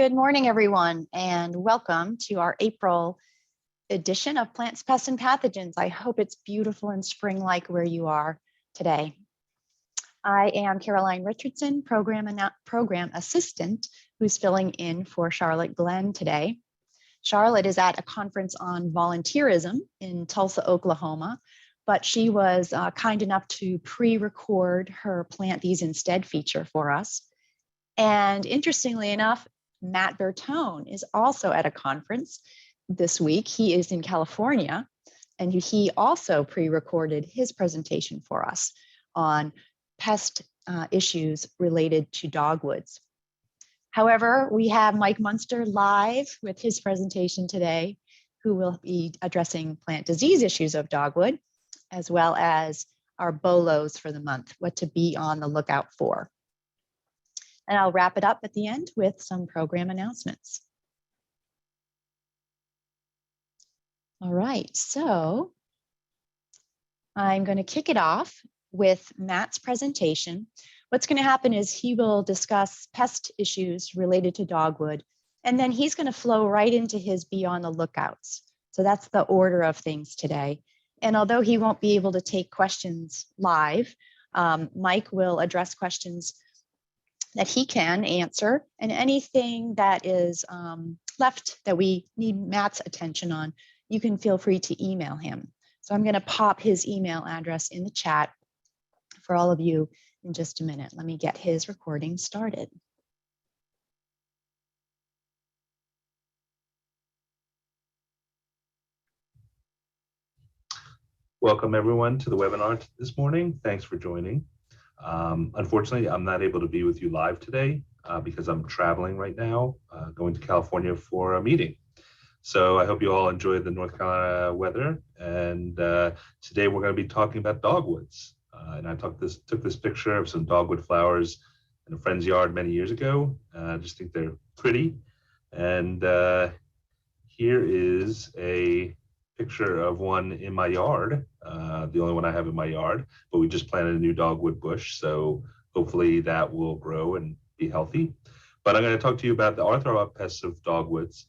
Good morning, everyone, and welcome to our April edition of Plants, Pests, and Pathogens. I hope it's beautiful and spring-like where you are today. I am Caroline Richardson, Program Assistant, who's filling in for Charlotte Glen today. Charlotte is at a conference on volunteerism in Tulsa, Oklahoma, but she was kind enough to pre-record her Plant These Instead feature for us. And interestingly enough, Matt Bertone is also at a conference this week. He is in California, and he also pre-recorded his presentation for us on pest issues related to dogwoods. However, we have Mike Munster live with his presentation today, who will be addressing plant disease issues of dogwood, as well as our BOLOs for the month, what to be on the lookout for. And I'll wrap it up at the end with some program announcements. All right, so I'm going to kick it off with Matt's presentation. What's going to happen is he will discuss pest issues related to dogwood, and then he's going to flow right into his Be on the Lookouts. So that's the order of things today. And although he won't be able to take questions live, Mike will address questions that he can answer, and anything that is left that we need Matt's attention on, you can feel free to email him. So I'm going to pop his email address in the chat for all of you in just a minute. Let me get his recording started. Welcome everyone to the webinar this morning. Thanks for joining. Unfortunately, I'm not able to be with you live today because I'm traveling right now, going to California for a meeting. So I hope you all enjoyed the North Carolina weather. And today we're going to be talking about dogwoods. And I took this picture of some dogwood flowers in a friend's yard many years ago. I just think they're pretty. And here is a picture of one in my yard, the only one I have in my yard, but we just planted a new dogwood bush, so hopefully that will grow and be healthy. But I'm going to talk to you about the arthropod pests of dogwoods.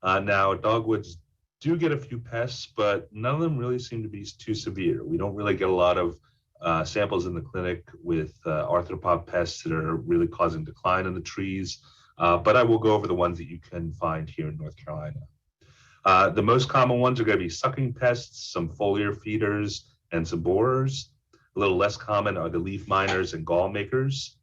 Now, dogwoods do get a few pests, but none of them really seem to be too severe. We don't really get a lot of samples in the clinic with arthropod pests that are really causing decline in the trees, but I will go over the ones that you can find here in North Carolina. The most common ones are going to be sucking pests, some foliar feeders, and some borers. A little less common are the leaf miners and gall makers.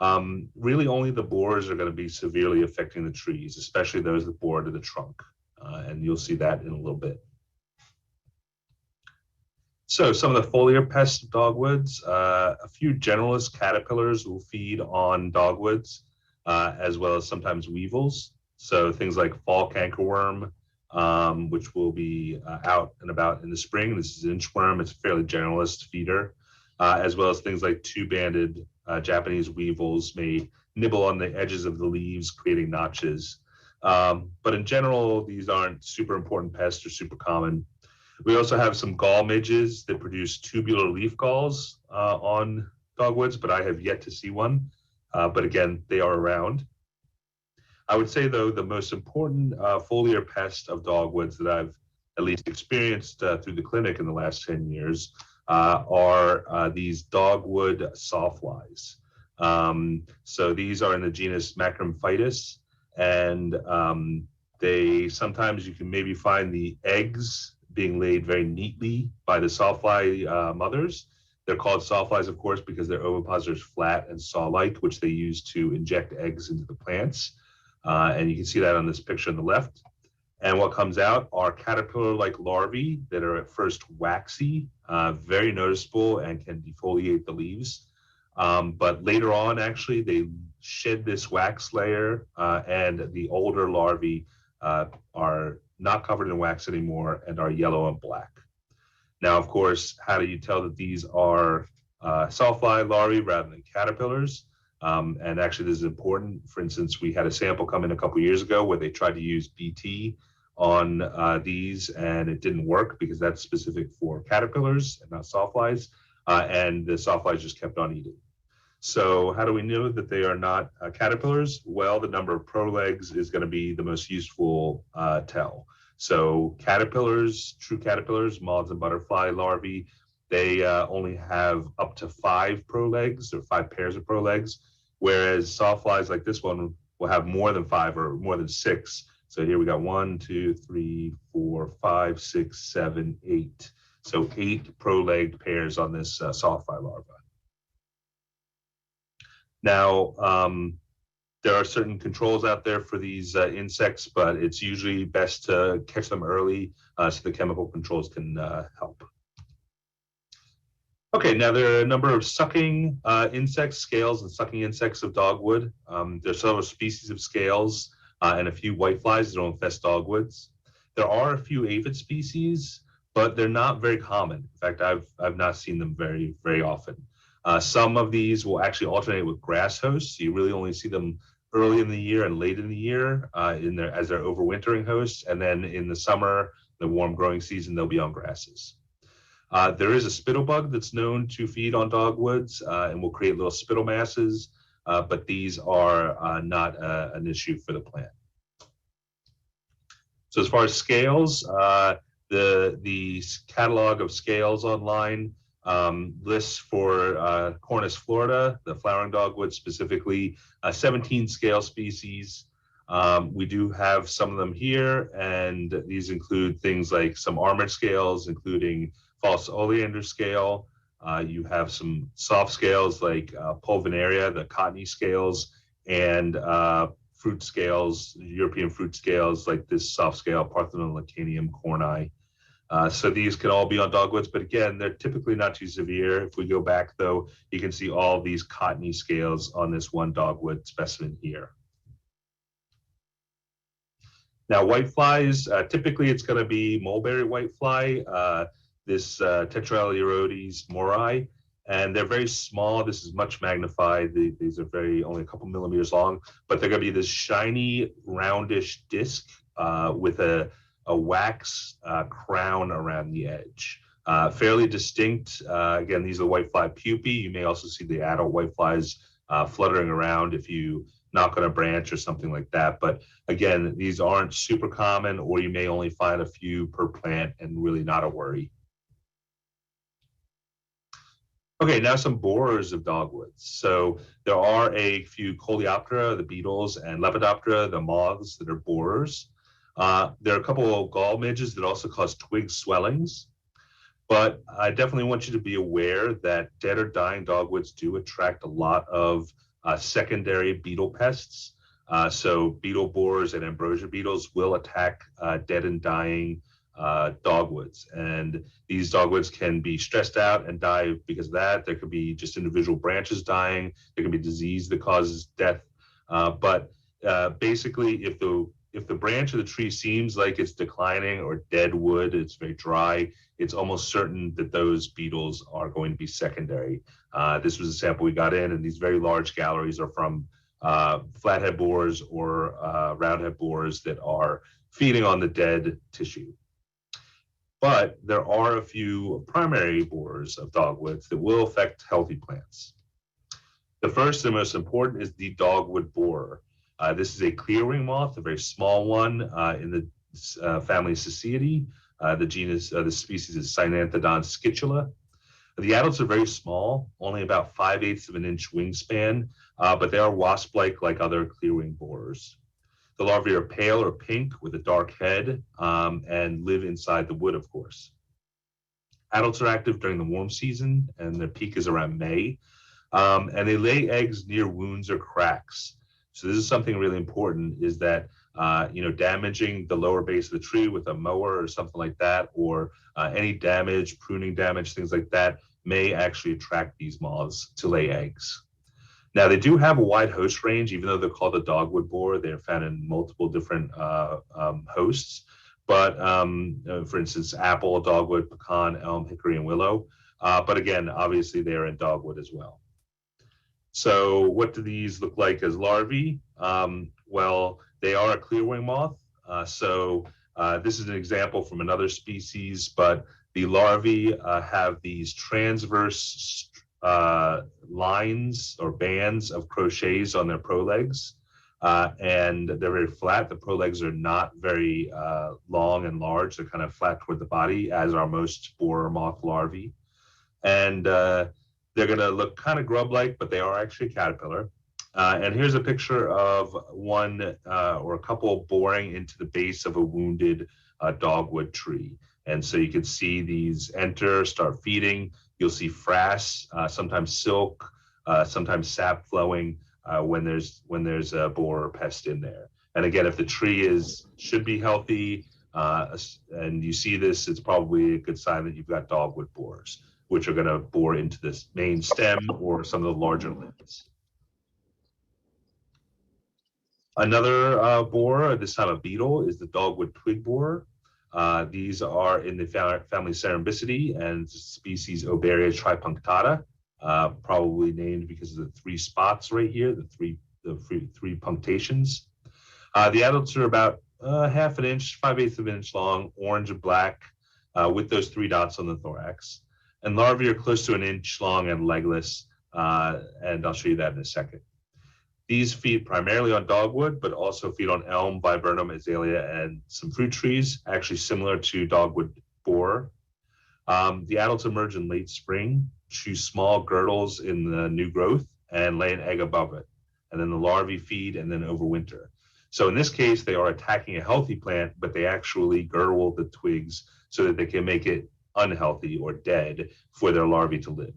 Really only the borers are going to be severely affecting the trees, especially those that bore to the trunk. And you'll see that in a little bit. So some of the foliar pests of dogwoods, a few generalist caterpillars will feed on dogwoods, as well as sometimes weevils. So things like fall cankerworm, which will be out and about in the spring. This is inchworm. It's a fairly generalist feeder, as well as things like two-banded Japanese weevils may nibble on the edges of the leaves, creating notches. But in general, these aren't super important pests or super common. We also have some gall midges that produce tubular leaf galls on dogwoods, but I have yet to see one. But again, they are around. I would say, though, the most important foliar pest of dogwoods that I've at least experienced through the clinic in the last 10 years are these dogwood sawflies. So these are in the genus Macrophytis, and they sometimes you can maybe find the eggs being laid very neatly by the sawfly mothers. They're called sawflies, of course, because their ovipositors flat and saw-like, which they use to inject eggs into the plants. And you can see that on this picture on the left. And what comes out are caterpillar-like larvae that are at first waxy, very noticeable, and can defoliate the leaves. But later on, actually, they shed this wax layer, and the older larvae are not covered in wax anymore and are yellow and black. Now, of course, how do you tell that these are sawfly larvae rather than caterpillars? And actually, this is important. For instance, we had a sample come in a couple years ago where they tried to use BT on these, and it didn't work because that's specific for caterpillars and not sawflies, and the sawflies just kept on eating. So how do we know that they are not caterpillars? Well, the number of prolegs is going to be the most useful tell. So caterpillars, true caterpillars, moths and butterfly larvae, they only have up to 5 prolegs or 5 pairs of prolegs, whereas sawflies like this one will have more than 5 or more than 6. So here we got 1, 2, 3, 4, 5, 6, 7, 8. So 8 prolegged pairs on this sawfly larva. Now, there are certain controls out there for these insects, but it's usually best to catch them early so the chemical controls can help. Okay, now there are a number of sucking insects, scales and sucking insects of dogwood. There's several species of scales and a few whiteflies that will infest dogwoods. There are a few aphid species, but they're not very common. In fact, I've not seen them very often. Some of these will actually alternate with grass hosts. So you really only see them early in the year and late in the year as their overwintering hosts. And then in the summer, the warm growing season, they'll be on grasses. There is a spittlebug that's known to feed on dogwoods and will create little spittle masses, but these are not an issue for the plant. So as far as scales, the catalog of scales online lists for Cornus Florida, the flowering dogwood specifically, 17 scale species. We do have some of them here, and these include things like some armored scales, including false oleander scale. You have some soft scales like pulvinaria, the cottony scales, and fruit scales, European fruit scales like this soft scale, Parthenon latanium corni. So these can all be on dogwoods, but again, they're typically not too severe. If we go back though, you can see all these cottony scales on this one dogwood specimen here. Now whiteflies, typically it's going to be mulberry whitefly, this Tetraleurodes mori, and they're very small. This is much magnified. These are only a couple millimeters long, but they're going to be this shiny, roundish disc with a wax crown around the edge. Fairly distinct. Again, these are whitefly pupae. You may also see the adult whiteflies fluttering around if you knock on a branch or something like that. But again, these aren't super common, or you may only find a few per plant and really not a worry. Okay, now some borers of dogwoods. So there are a few Coleoptera, the beetles, and Lepidoptera, the moths that are borers. There are a couple of gall midges that also cause twig swellings. But I definitely want you to be aware that dead or dying dogwoods do attract a lot of secondary beetle pests. So beetle borers and ambrosia beetles will attack dead and dying dogwoods. And these dogwoods can be stressed out and die because of that. There could be just individual branches dying. There can be disease that causes death. But basically, if the branch of the tree seems like it's declining or dead wood, it's very dry, it's almost certain that those beetles are going to be secondary. This was a sample we got in, and these very large galleries are from flathead borers or roundhead borers that are feeding on the dead tissue. But there are a few primary borers of dogwoods that will affect healthy plants. The first and most important is the dogwood borer. This is a clearwing moth, a very small one in the family Ciciadae. The genus, the species is Cynanthedon scitula. The adults are very small, only about 5/8 of an inch wingspan, but they are wasp-like like other clearwing borers. The larvae are pale or pink with a dark head and live inside the wood, of course. Adults are active during the warm season, and their peak is around May, and they lay eggs near wounds or cracks. So this is something really important, is that damaging the lower base of the tree with a mower or something like that, or any damage, pruning damage, things like that, may actually attract these moths to lay eggs. Now, they do have a wide host range, even though they're called a dogwood borer. They're found in multiple different hosts. But for instance, apple, dogwood, pecan, elm, hickory, and willow. But again, obviously, they are in dogwood as well. So what do these look like as larvae? Well, they are a clearwing moth. This is an example from another species, but the larvae have these transverse lines or bands of crochets on their prolegs, and they're very flat. The prolegs are not very long and large. They're kind of flat toward the body, as are most borer moth larvae. And they're going to look kind of grub-like, but they are actually a caterpillar. And here's a picture of one or a couple boring into the base of a wounded dogwood tree. And so you can see these enter, start feeding. You'll see frass, sometimes silk, sometimes sap flowing when there's a borer or pest in there. And again, if the tree should be healthy and you see this, it's probably a good sign that you've got dogwood borers, which are going to bore into this main stem or some of the larger limbs. Another borer, this time a beetle, is the dogwood twig borer. These are in the family Cerambycidae and species Oberia tripunctata, probably named because of the three spots right here, the three punctations. The adults are about half an inch, 5/8 of an inch long, orange and black, with those three dots on the thorax. And larvae are close to an inch long and legless, and I'll show you that in a second. These feed primarily on dogwood, but also feed on elm, viburnum, azalea, and some fruit trees, actually similar to dogwood borer. The adults emerge in late spring, choose small girdles in the new growth, and lay an egg above it. And then the larvae feed and then overwinter. So in this case, they are attacking a healthy plant, but they actually girdle the twigs so that they can make it unhealthy or dead for their larvae to live.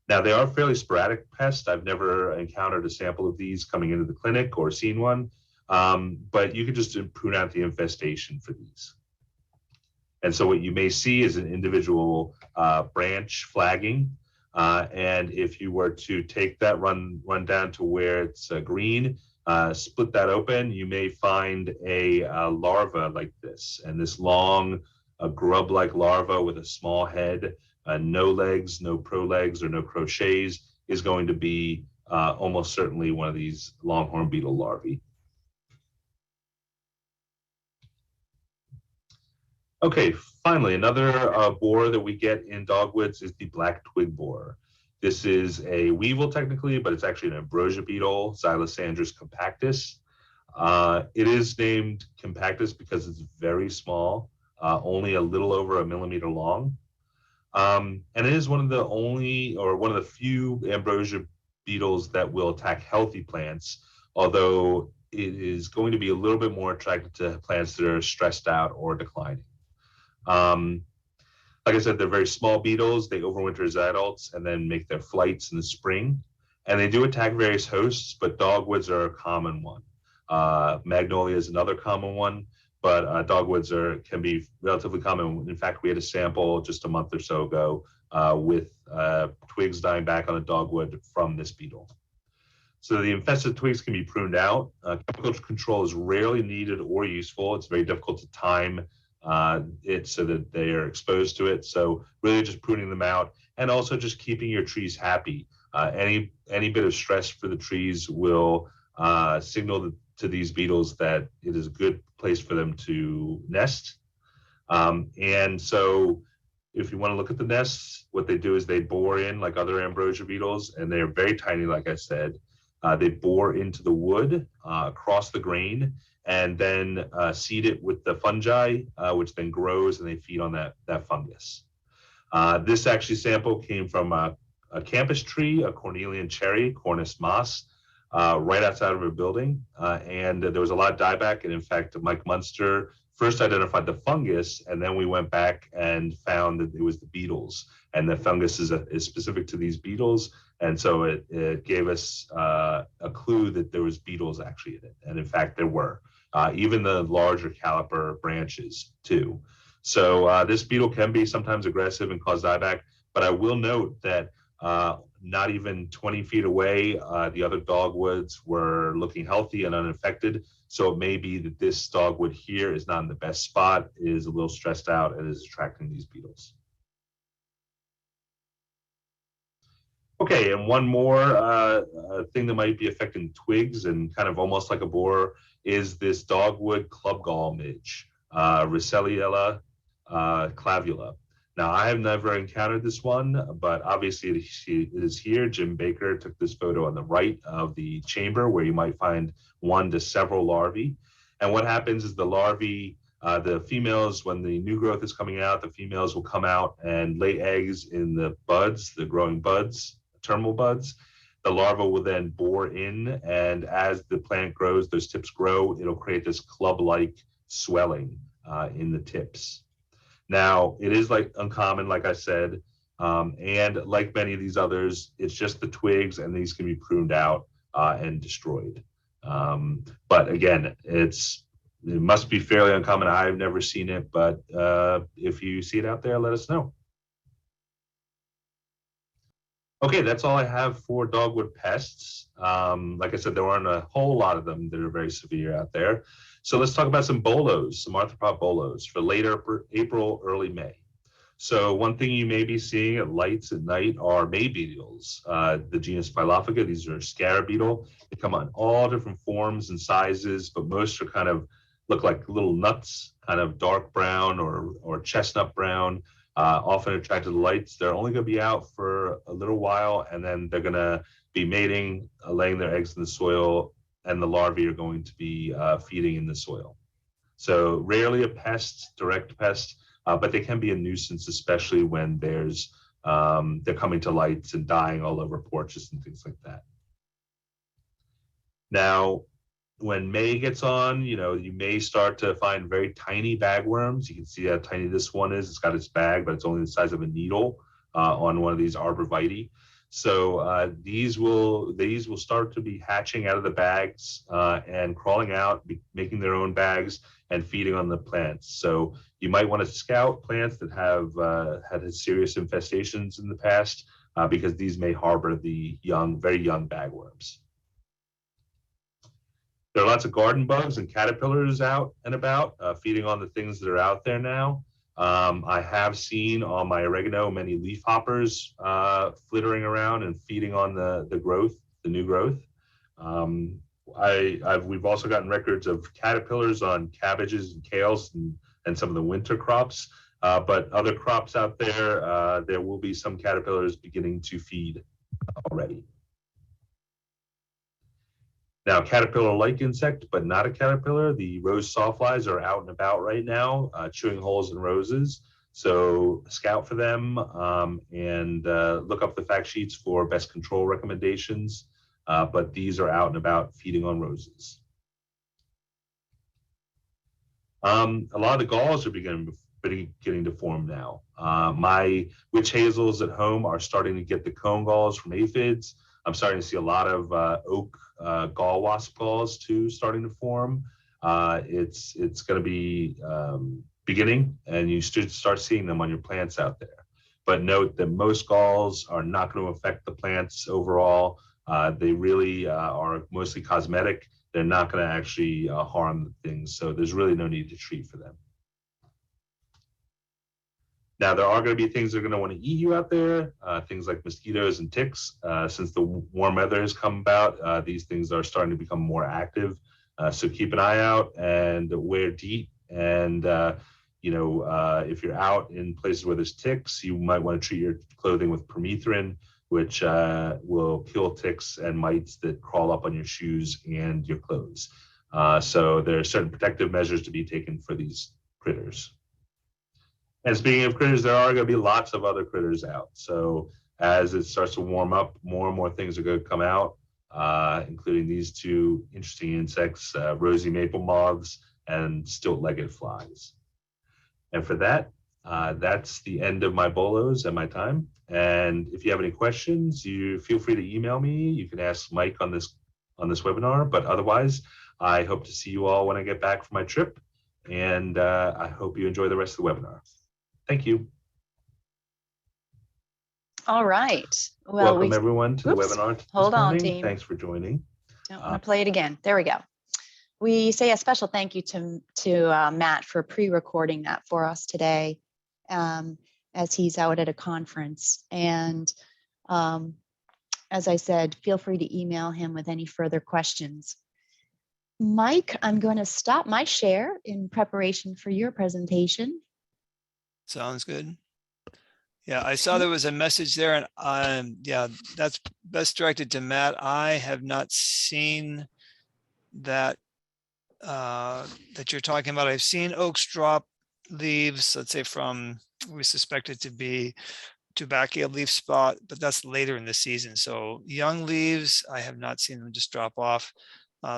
Now, they are fairly sporadic pests. I've never encountered a sample of these coming into the clinic or seen one, but you can just prune out the infestation for these. And so what you may see is an individual branch flagging. And if you were to take that, run down to where it's green, split that open, you may find a larva like this. And this long, grub-like larva with a small head, no legs, no prolegs, or no crochets, is going to be almost certainly one of these longhorn beetle larvae. Okay, finally, another borer that we get in dogwoods is the black twig borer. This is a weevil technically, but it's actually an ambrosia beetle, Xylosandrus compactus. It is named compactus because it's very small, only a little over 1 millimeter long. And it is one of the only, or one of the few ambrosia beetles that will attack healthy plants, although it is going to be a little bit more attracted to plants that are stressed out or declining. Like I said, they're very small beetles. They overwinter as adults and then make their flights in the spring. And they do attack various hosts, but dogwoods are a common one. Magnolia is another common one, but dogwoods can be relatively common. In fact, we had a sample just a month or so ago with twigs dying back on a dogwood from this beetle. So the infested twigs can be pruned out. Chemical control is rarely needed or useful. It's very difficult to time it so that they are exposed to it. So really just pruning them out and also just keeping your trees happy. Any bit of stress for the trees will signal to these beetles that it is a good place for them to nest. And so if you want to look at the nests, what they do is they bore in like other ambrosia beetles, and they're very tiny, like I said. They bore into the wood across the grain and then seed it with the fungi, which then grows, and they feed on that fungus. This actually sample came from a campus tree, a Cornelian cherry, Cornus mas, right outside of a building. And there was a lot of dieback. And in fact, Mike Munster first identified the fungus, and then we went back and found that it was the beetles. And the fungus is specific to these beetles. And so it gave us a clue that there was beetles actually in it. And in fact, there were. Even the larger caliper branches too. So this beetle can be sometimes aggressive and cause dieback, but I will note that not even 20 feet away, the other dogwoods were looking healthy and unaffected. So it may be that this dogwood here is not in the best spot, is a little stressed out, and is attracting these beetles. Okay, and one more thing that might be affecting twigs and kind of almost like a borer is this dogwood club gall midge, Riceliella clavula. Now, I have never encountered this one, but obviously it is here. Jim Baker took this photo on the right of the chamber where you might find 1 to several larvae. And what happens is the larvae, the females, when the new growth is coming out, the females will come out and lay eggs in the buds, the growing buds, terminal buds. The larva will then bore in, and as the plant grows, those tips grow, it'll create this club-like swelling in the tips. Now, it is uncommon, like I said, and like many of these others, it's just the twigs, and these can be pruned out and destroyed. But again, it must be fairly uncommon. I've never seen it, but if you see it out there, let us know. Okay, that's all I have for dogwood pests. Like I said, there aren't a whole lot of them that are very severe out there. So let's talk about some bolos, some arthropod bolos for later April, early May. So one thing you may be seeing at lights at night are May beetles, the genus Phylophaga. These are scarab beetle. They come on all different forms and sizes, but most are kind of look like little nuts, kind of dark brown or chestnut brown. Often attracted to lights. They're only going to be out for a little while, and then they're going to be mating, laying their eggs in the soil, and the larvae are going to be feeding in the soil. So rarely a pest, direct pest, but they can be a nuisance, especially when they're coming to lights and dying all over porches and things like that. Now, when May gets on, you may start to find very tiny bagworms. You can see how tiny this one is. It's got its bag, but it's only the size of a needle on one of these arborvitae. So these will start to be hatching out of the bags and crawling out, making their own bags and feeding on the plants. So you might want to scout plants that have had serious infestations in the past because these may harbor the very young bagworms. There are lots of garden bugs and caterpillars out and about, feeding on the things that are out there now. I have seen on my oregano many leafhoppers flittering around and feeding on the new growth. We've also gotten records of caterpillars on cabbages and kales and some of the winter crops. But other crops out there, there will be some caterpillars beginning to feed already. Now, caterpillar-like insect, but not a caterpillar. The rose sawflies are out and about right now, chewing holes in roses. So scout for them and look up the fact sheets for best control recommendations. But these are out and about feeding on roses. A lot of the galls are beginning to form now. My witch hazels at home are starting to get the cone galls from aphids. I'm starting to see a lot of oak gall wasp galls too starting to form. It's going to be beginning, and you should start seeing them on your plants out there. But note that most galls are not going to affect the plants overall. They really are mostly cosmetic. They're not going to actually harm things, so there's really no need to treat for them. Now, there are going to be things that are going to want to eat you out there, things like mosquitoes and ticks. Since the warm weather has come about, these things are starting to become more active. So keep an eye out and wear DEET. And, if you're out in places where there's ticks, you might want to treat your clothing with permethrin, which will kill ticks and mites that crawl up on your shoes and your clothes. So there are certain protective measures to be taken for these critters. And speaking of critters, there are going to be lots of other critters out. So as it starts to warm up, more and more things are going to come out, including these two interesting insects, rosy maple moths and stilt-legged flies. And for that, that's the end of my bolos and my time. And if you have any questions, you feel free to email me. You can ask Mike on this webinar. But otherwise, I hope to see you all when I get back from my trip. And I hope you enjoy the rest of the webinar. Thank you. All right. Well, welcome everyone to the webinar. Hold on, team. Thanks for joining. Don't want to play it again. There we go. We say a special thank you to Matt for pre-recording that for us today, as he's out at a conference. And as I said, feel free to email him with any further questions. Mike, I'm going to stop my share in preparation for your presentation. Sounds good. Yeah, I saw there was a message there, and yeah, that's best directed to Matt. I have not seen that that you're talking about. I've seen oaks drop leaves, let's say from, we suspect it to be tubercle leaf spot, but that's later in the season. So young leaves, I have not seen them just drop off.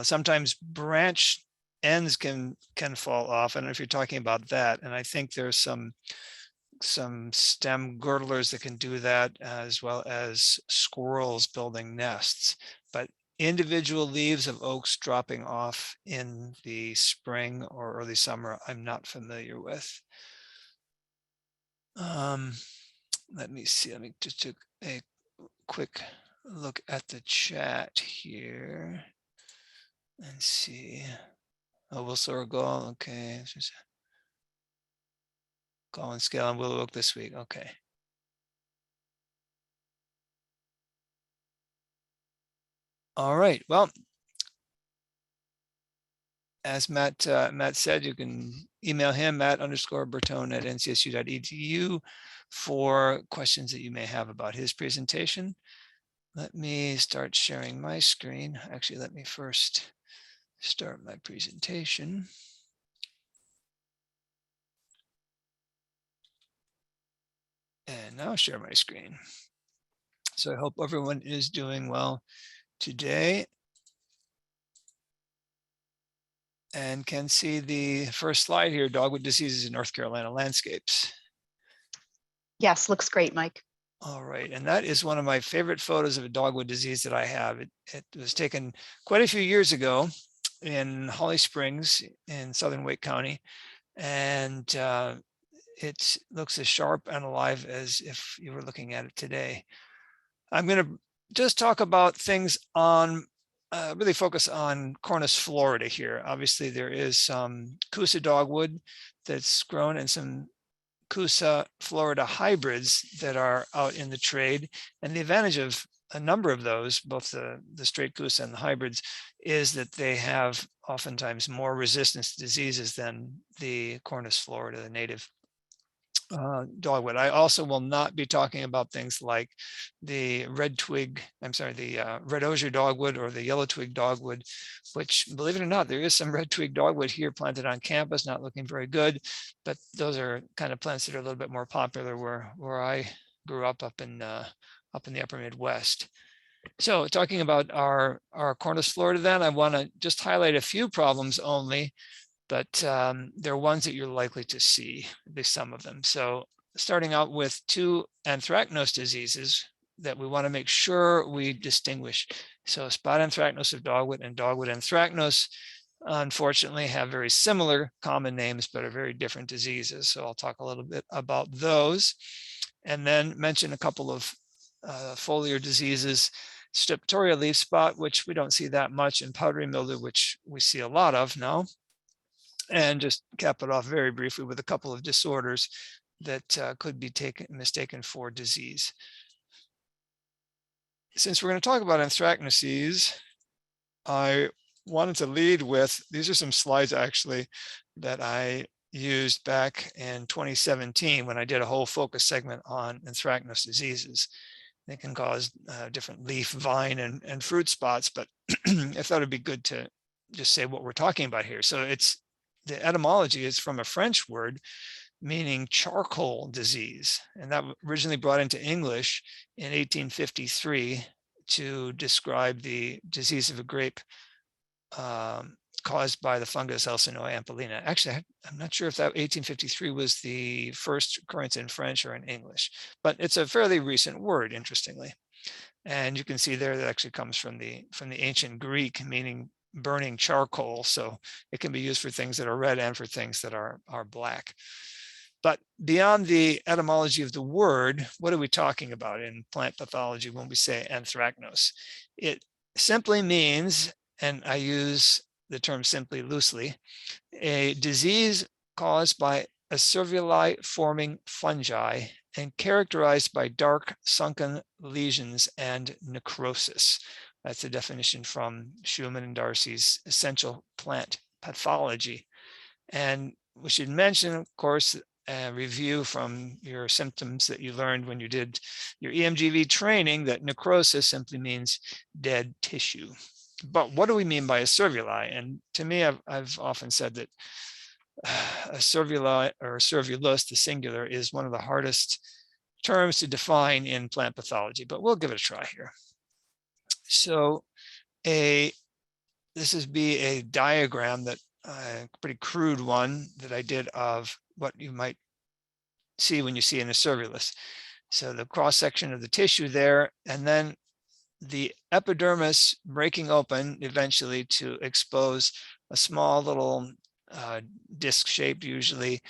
Sometimes branch ends can fall off. I don't know if you're talking about that. And I think there's some stem girdlers that can do that, as well as squirrels building nests. But individual leaves of oaks dropping off in the spring or early summer, I'm not familiar with. Let me see. Let me just take a quick look at the chat here and see. Oh, we'll sort of go. Okay. Call and scale and we'll look this week. Okay. All right. Well, as Matt said, you can email him, Matt_Bertone@ncsu.edu, for questions that you may have about his presentation. Let me start sharing my screen. Actually, let me first start my presentation. And now share my screen. So I hope everyone is doing well today and can see the first slide here, dogwood diseases in North Carolina landscapes. Yes, looks great, Mike. All right, and that is one of my favorite photos of a dogwood disease that I have. It was taken quite a few years ago in Holly Springs in southern Wake County, and it looks as sharp and alive as if you were looking at it today. I'm going to just talk about things on, really focus on Cornus florida here. Obviously, there is some Coosa dogwood that's grown and some Coosa Florida hybrids that are out in the trade. And the advantage of a number of those, both the straight Coosa and the hybrids, is that they have oftentimes more resistance to diseases than the Cornus florida, the native dogwood. I also will not be talking about things like the red osier dogwood or the yellow twig dogwood, which, believe it or not, there is some red twig dogwood here planted on campus, not looking very good, but those are kind of plants that are a little bit more popular where I grew up in the upper Midwest. So talking about our Cornus florida, then I want to just highlight a few problems only, but they're ones that you're likely to see, at least some of them. So starting out with two anthracnose diseases that we want to make sure we distinguish. So spot anthracnose of dogwood and dogwood anthracnose, unfortunately, have very similar common names, but are very different diseases. So I'll talk a little bit about those and then mention a couple of foliar diseases. Streptoria leaf spot, which we don't see that much, and powdery mildew, which we see a lot of now. And just cap it off very briefly with a couple of disorders that could be mistaken for disease. Since we're going to talk about anthracnoses, I wanted to lead with, these are some slides actually that I used back in 2017 when I did a whole focus segment on anthracnose diseases. They can cause different leaf, vine, and fruit spots, but I thought it'd be good to just say what we're talking about here. So the etymology is from a French word meaning charcoal disease, and that originally brought into English in 1853 to describe the disease of a grape caused by the fungus Alcinoe ampollina. Actually, I'm not sure if that 1853 was the first occurrence in French or in English, but it's a fairly recent word, interestingly. And you can see there that actually comes from the ancient Greek, meaning burning charcoal. So it can be used for things that are red and for things that are black. But beyond the etymology of the word, what are we talking about in plant pathology when we say anthracnose? It simply means, and I use the term simply loosely, a disease caused by acervuli forming fungi and characterized by dark sunken lesions and necrosis. That's the definition from Schumann and Darcy's Essential Plant Pathology. And we should mention, of course, review from your symptoms that you learned when you did your EMGV training that necrosis simply means dead tissue. But what do we mean by a cervuli? And to me, I've often said that a cervuli or cervulus, the singular, is one of the hardest terms to define in plant pathology, but we'll give it a try here. So this is a diagram that a pretty crude one that I did of what you might see when you see an acervulus. So the cross section of the tissue there, and then the epidermis breaking open eventually to expose a small little disc-shaped, usually,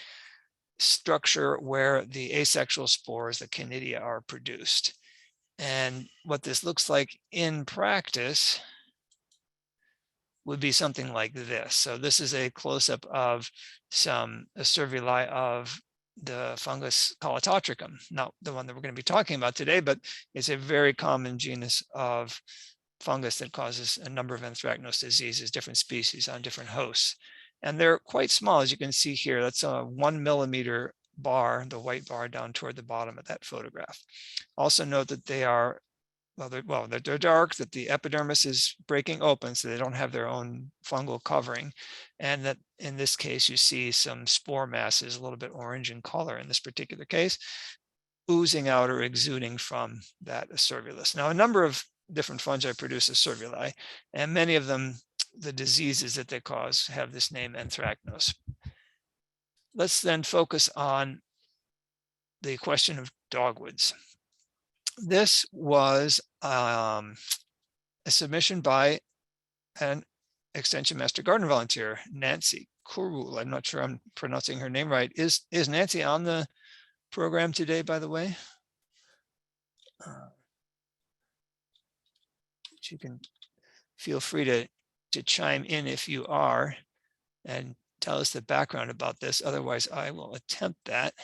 structure where the asexual spores, the conidia, are produced. And what this looks like in practice would be something like this. So this is a close-up of some acervuli of the fungus Colototricum, not the one that we're going to be talking about today, but it's a very common genus of fungus that causes a number of anthracnose diseases, different species on different hosts. And they're quite small, as you can see here. That's a 1 millimeter bar, the white bar down toward the bottom of that photograph. Also note that they are, they're dark, that the epidermis is breaking open, so they don't have their own fungal covering. And that in this case, you see some spore masses, a little bit orange in color in this particular case, oozing out or exuding from that acervulus. Now, a number of different fungi produce acervuli, and many of them, the diseases that they cause, have this name anthracnose. Let's then focus on the question of dogwoods. This was a submission by an Extension Master Gardener volunteer, Nancy Kurul. I'm not sure I'm pronouncing her name right. Is Nancy on the program today, by the way? You can feel free to chime in if you are and tell us the background about this. Otherwise, I will attempt that.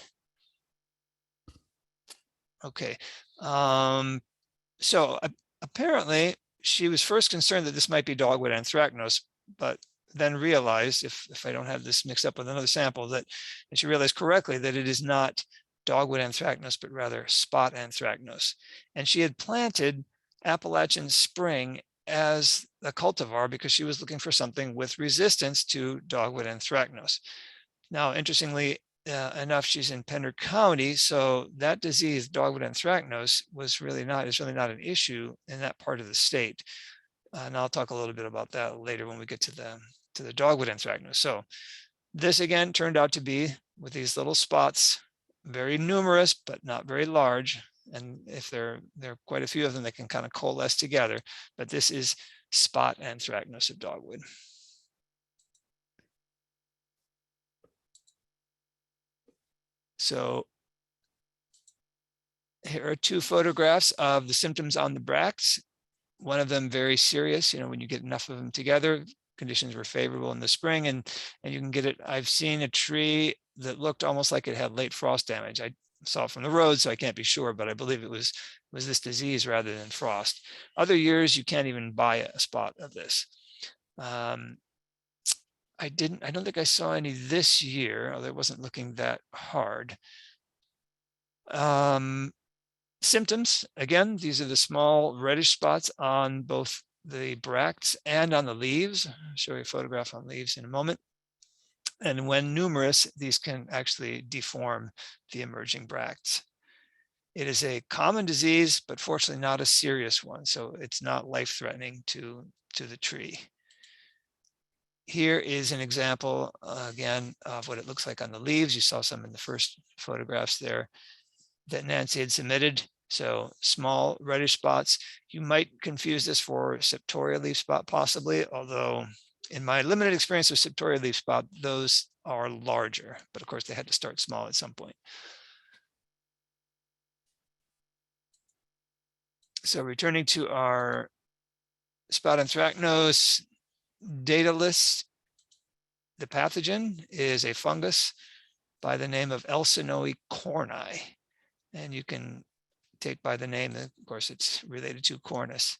Okay. So apparently she was first concerned that this might be dogwood anthracnose, but then realized, if I don't have this mixed up with another sample, and she realized correctly that it is not dogwood anthracnose, but rather spot anthracnose. And she had planted Appalachian Spring as a cultivar because she was looking for something with resistance to dogwood anthracnose. Now, interestingly enough, she's in Pender County, so that disease, dogwood anthracnose, is really not an issue in that part of the state. And I'll talk a little bit about that later when we get to the dogwood anthracnose. So this again turned out to be, with these little spots, very numerous but not very large. And if there are quite a few of them, they can kind of coalesce together. But this is spot anthracnose of dogwood. So here are two photographs of the symptoms on the bracts. One of them very serious. When you get enough of them together, conditions were favorable in the spring, and you can get it. I've seen a tree that looked almost like it had late frost damage. I saw it from the road, so I can't be sure, but I believe it was this disease rather than frost. Other years, you can't even buy a spot of this. I don't think I saw any this year, although it wasn't looking that hard. Symptoms, again, these are the small reddish spots on both the bracts and on the leaves. I'll show you a photograph on leaves in a moment. And when numerous, these can actually deform the emerging bracts. It is a common disease, but fortunately not a serious one. So it's not life-threatening to the tree. Here is an example, again, of what it looks like on the leaves. You saw some in the first photographs there that Nancy had submitted. So small reddish spots. You might confuse this for septoria leaf spot possibly, although in my limited experience with septoria leaf spot, those are larger, but of course they had to start small at some point. So returning to our spot anthracnose data list, the pathogen is a fungus by the name of Elsinoe corni. And you can take by the name, of course, it's related to cornus.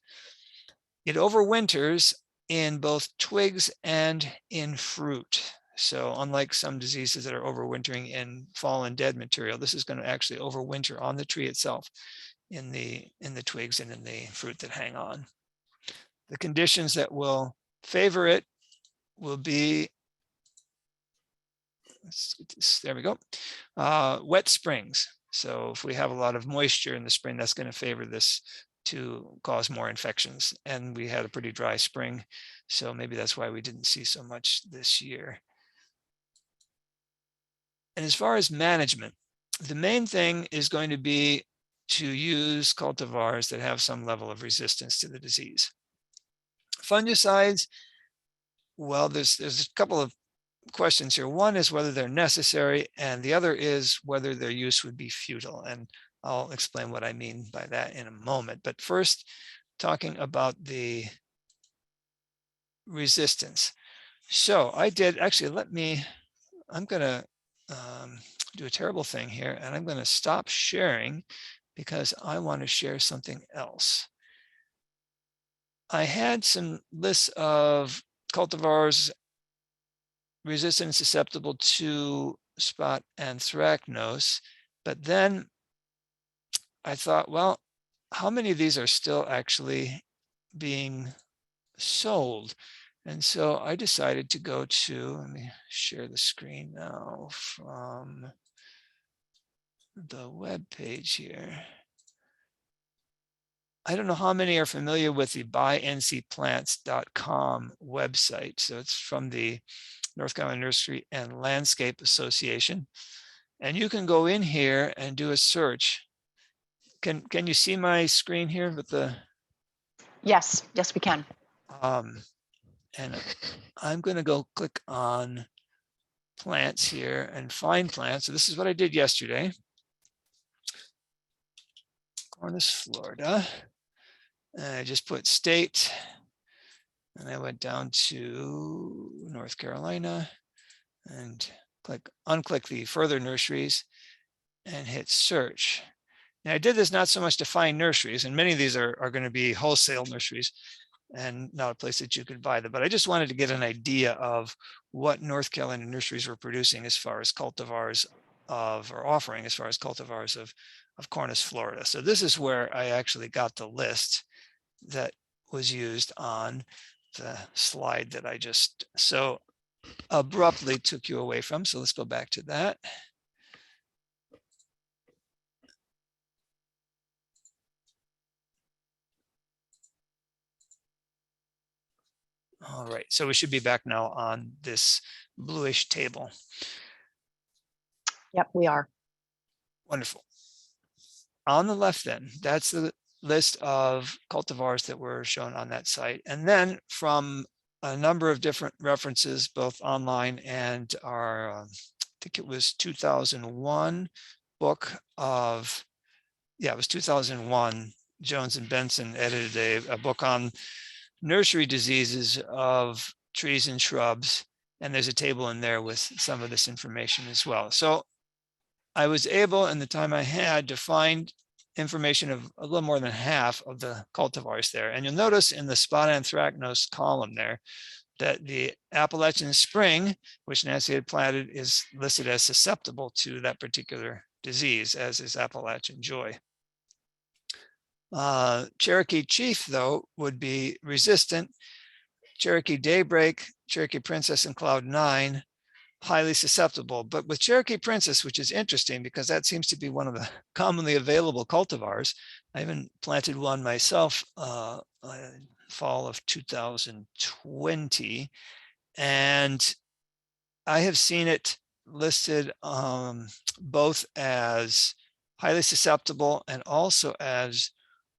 It overwinters in both twigs and in fruit. So unlike some diseases that are overwintering in fallen dead material, this is going to actually overwinter on the tree itself, in the twigs and in the fruit that hang on. The conditions that will favor it will be, let's get this, there we go, wet springs. So if we have a lot of moisture in the spring, that's going to favor this to cause more infections. And we had a pretty dry spring, so maybe that's why we didn't see so much this year. And as far as management, the main thing is going to be to use cultivars that have some level of resistance to the disease. Fungicides, well, there's a couple of questions here. One is whether they're necessary, and the other is whether their use would be futile. And I'll explain what I mean by that in a moment. But first, talking about the resistance. So I did, actually, I'm going to do a terrible thing here, and I'm going to stop sharing because I want to share something else. I had some lists of cultivars resistant and susceptible to spot anthracnose, but then I thought, well, how many of these are still actually being sold? And so I decided to go to, let me share the screen now from the web page here. I don't know how many are familiar with the buyncplants.com website. So it's from the North Carolina Nursery and Landscape Association. And you can go in here and do a search. Can you see my screen here with the? Yes, yes, we can. And I'm going to go click on plants here and find plants. So this is what I did yesterday. Cornus, Florida. And I just put state, and I went down to North Carolina and unclick the further nurseries and hit search. Now I did this not so much to find nurseries, and many of these are going to be wholesale nurseries and not a place that you could buy them, but I just wanted to get an idea of what North Carolina nurseries were producing as far as cultivars or offering as far as cultivars of Cornus, Florida. So this is where I actually got the list that was used on the slide that I just so abruptly took you away from. So let's go back to that. All right, so we should be back now on this bluish table. Yep, we are. Wonderful. On the left then, that's the list of cultivars that were shown on that site. And then from a number of different references, both online and our, I think it was 2001 book of, yeah, it was 2001, Jones and Benson edited a book on nursery diseases of trees and shrubs. And there's a table in there with some of this information as well. So I was able, in the time I had, to find information of a little more than half of the cultivars there. And you'll notice in the spot anthracnose column there that the Appalachian Spring, which Nancy had planted, is listed as susceptible to that particular disease, as is Appalachian Joy. Cherokee Chief, though, would be resistant. Cherokee Daybreak, Cherokee Princess, and Cloud 9, highly susceptible. But with Cherokee Princess, which is interesting because that seems to be one of the commonly available cultivars. I even planted one myself fall of 2020. And I have seen it listed both as highly susceptible and also as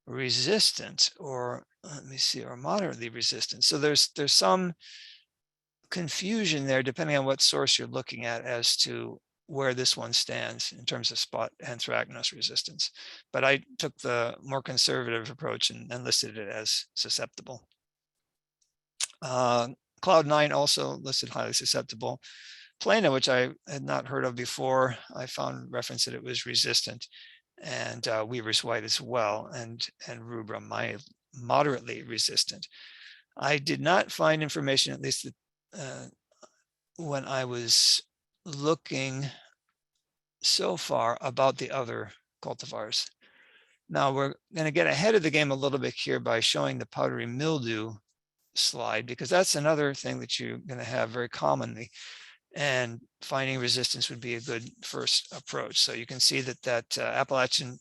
resistant, or let me see, or moderately resistant. So there's some confusion there depending on what source you're looking at as to where this one stands in terms of spot anthracnose resistance. But I took the more conservative approach and listed it as susceptible. Cloud 9 also listed highly susceptible. Plana, which I had not heard of before, I found reference that it was resistant, and Weaver's White as well, and Rubra moderately resistant. I did not find information, at least when I was looking so far about the other cultivars. Now we're going to get ahead of the game a little bit here by showing the powdery mildew slide, because that's another thing that you're going to have very commonly, and finding resistance would be a good first approach. So you can see that Appalachian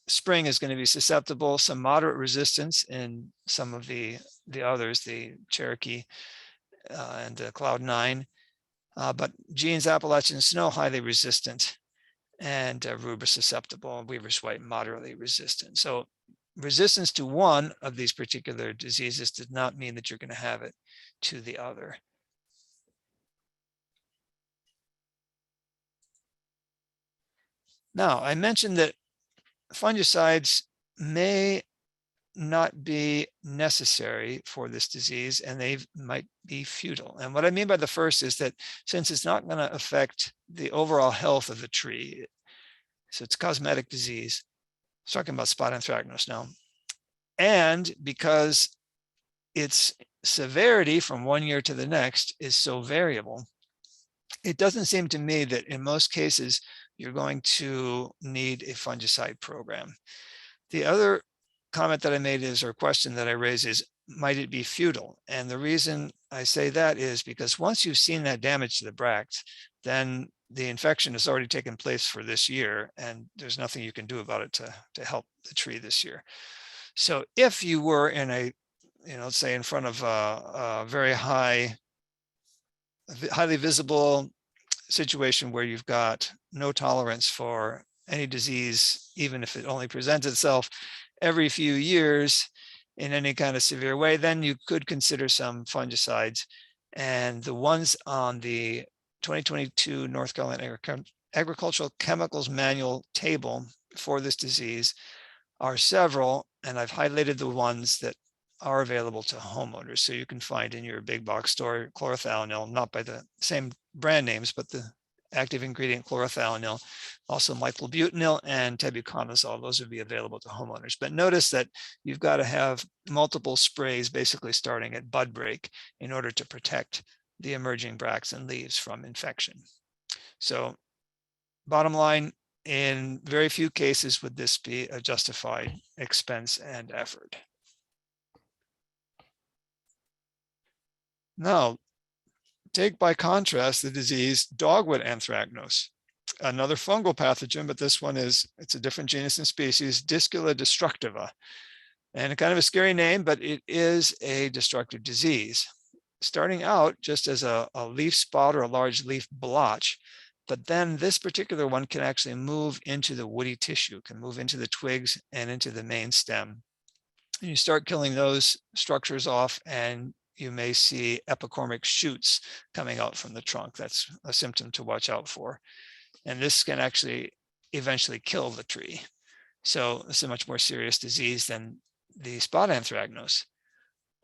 spring is going to be susceptible, some moderate resistance in some of the others, the Cherokee and the Cloud 9, but Gene's Appalachian snow highly resistant, and rubus susceptible, and Weaver's white moderately resistant. So resistance to one of these particular diseases does not mean that you're going to have it to the other. Now, I mentioned that fungicides may not be necessary for this disease, and they might be futile. And what I mean by the first is that since it's not going to affect the overall health of the tree, so it's cosmetic disease, I'm talking about spot anthracnose now, and because its severity from one year to the next is so variable, it doesn't seem to me that in most cases you're going to need a fungicide program. The other comment that I made is, or question that I raise is, might it be futile? And the reason I say that is because once you've seen that damage to the bracts, then the infection has already taken place for this year, and there's nothing you can do about it to help the tree this year. So if you were in a, let's say in front of a very highly visible situation where you've got no tolerance for any disease, even if it only presents itself every few years in any kind of severe way, then you could consider some fungicides. And the ones on the 2022 North Carolina Agricultural Chemicals Manual table for this disease are several, and I've highlighted the ones that are available to homeowners. So you can find in your big box store chlorothalonil, not by the same brand names, but the active ingredient chlorothalonil, also methylbutanil and tebuconazole. Those would be available to homeowners. But notice that you've got to have multiple sprays basically starting at bud break in order to protect the emerging bracts and leaves from infection. So bottom line, in very few cases would this be a justified expense and effort. Now, take by contrast the disease dogwood anthracnose, another fungal pathogen, but this one it's a different genus and species, Discula destructiva. And kind of a scary name, but it is a destructive disease. Starting out just as a leaf spot or a large leaf blotch, but then this particular one can actually move into the woody tissue, can move into the twigs and into the main stem. And you start killing those structures off, and you may see epicormic shoots coming out from the trunk. That's a symptom to watch out for. And this can actually eventually kill the tree. So it's a much more serious disease than the spot anthracnose.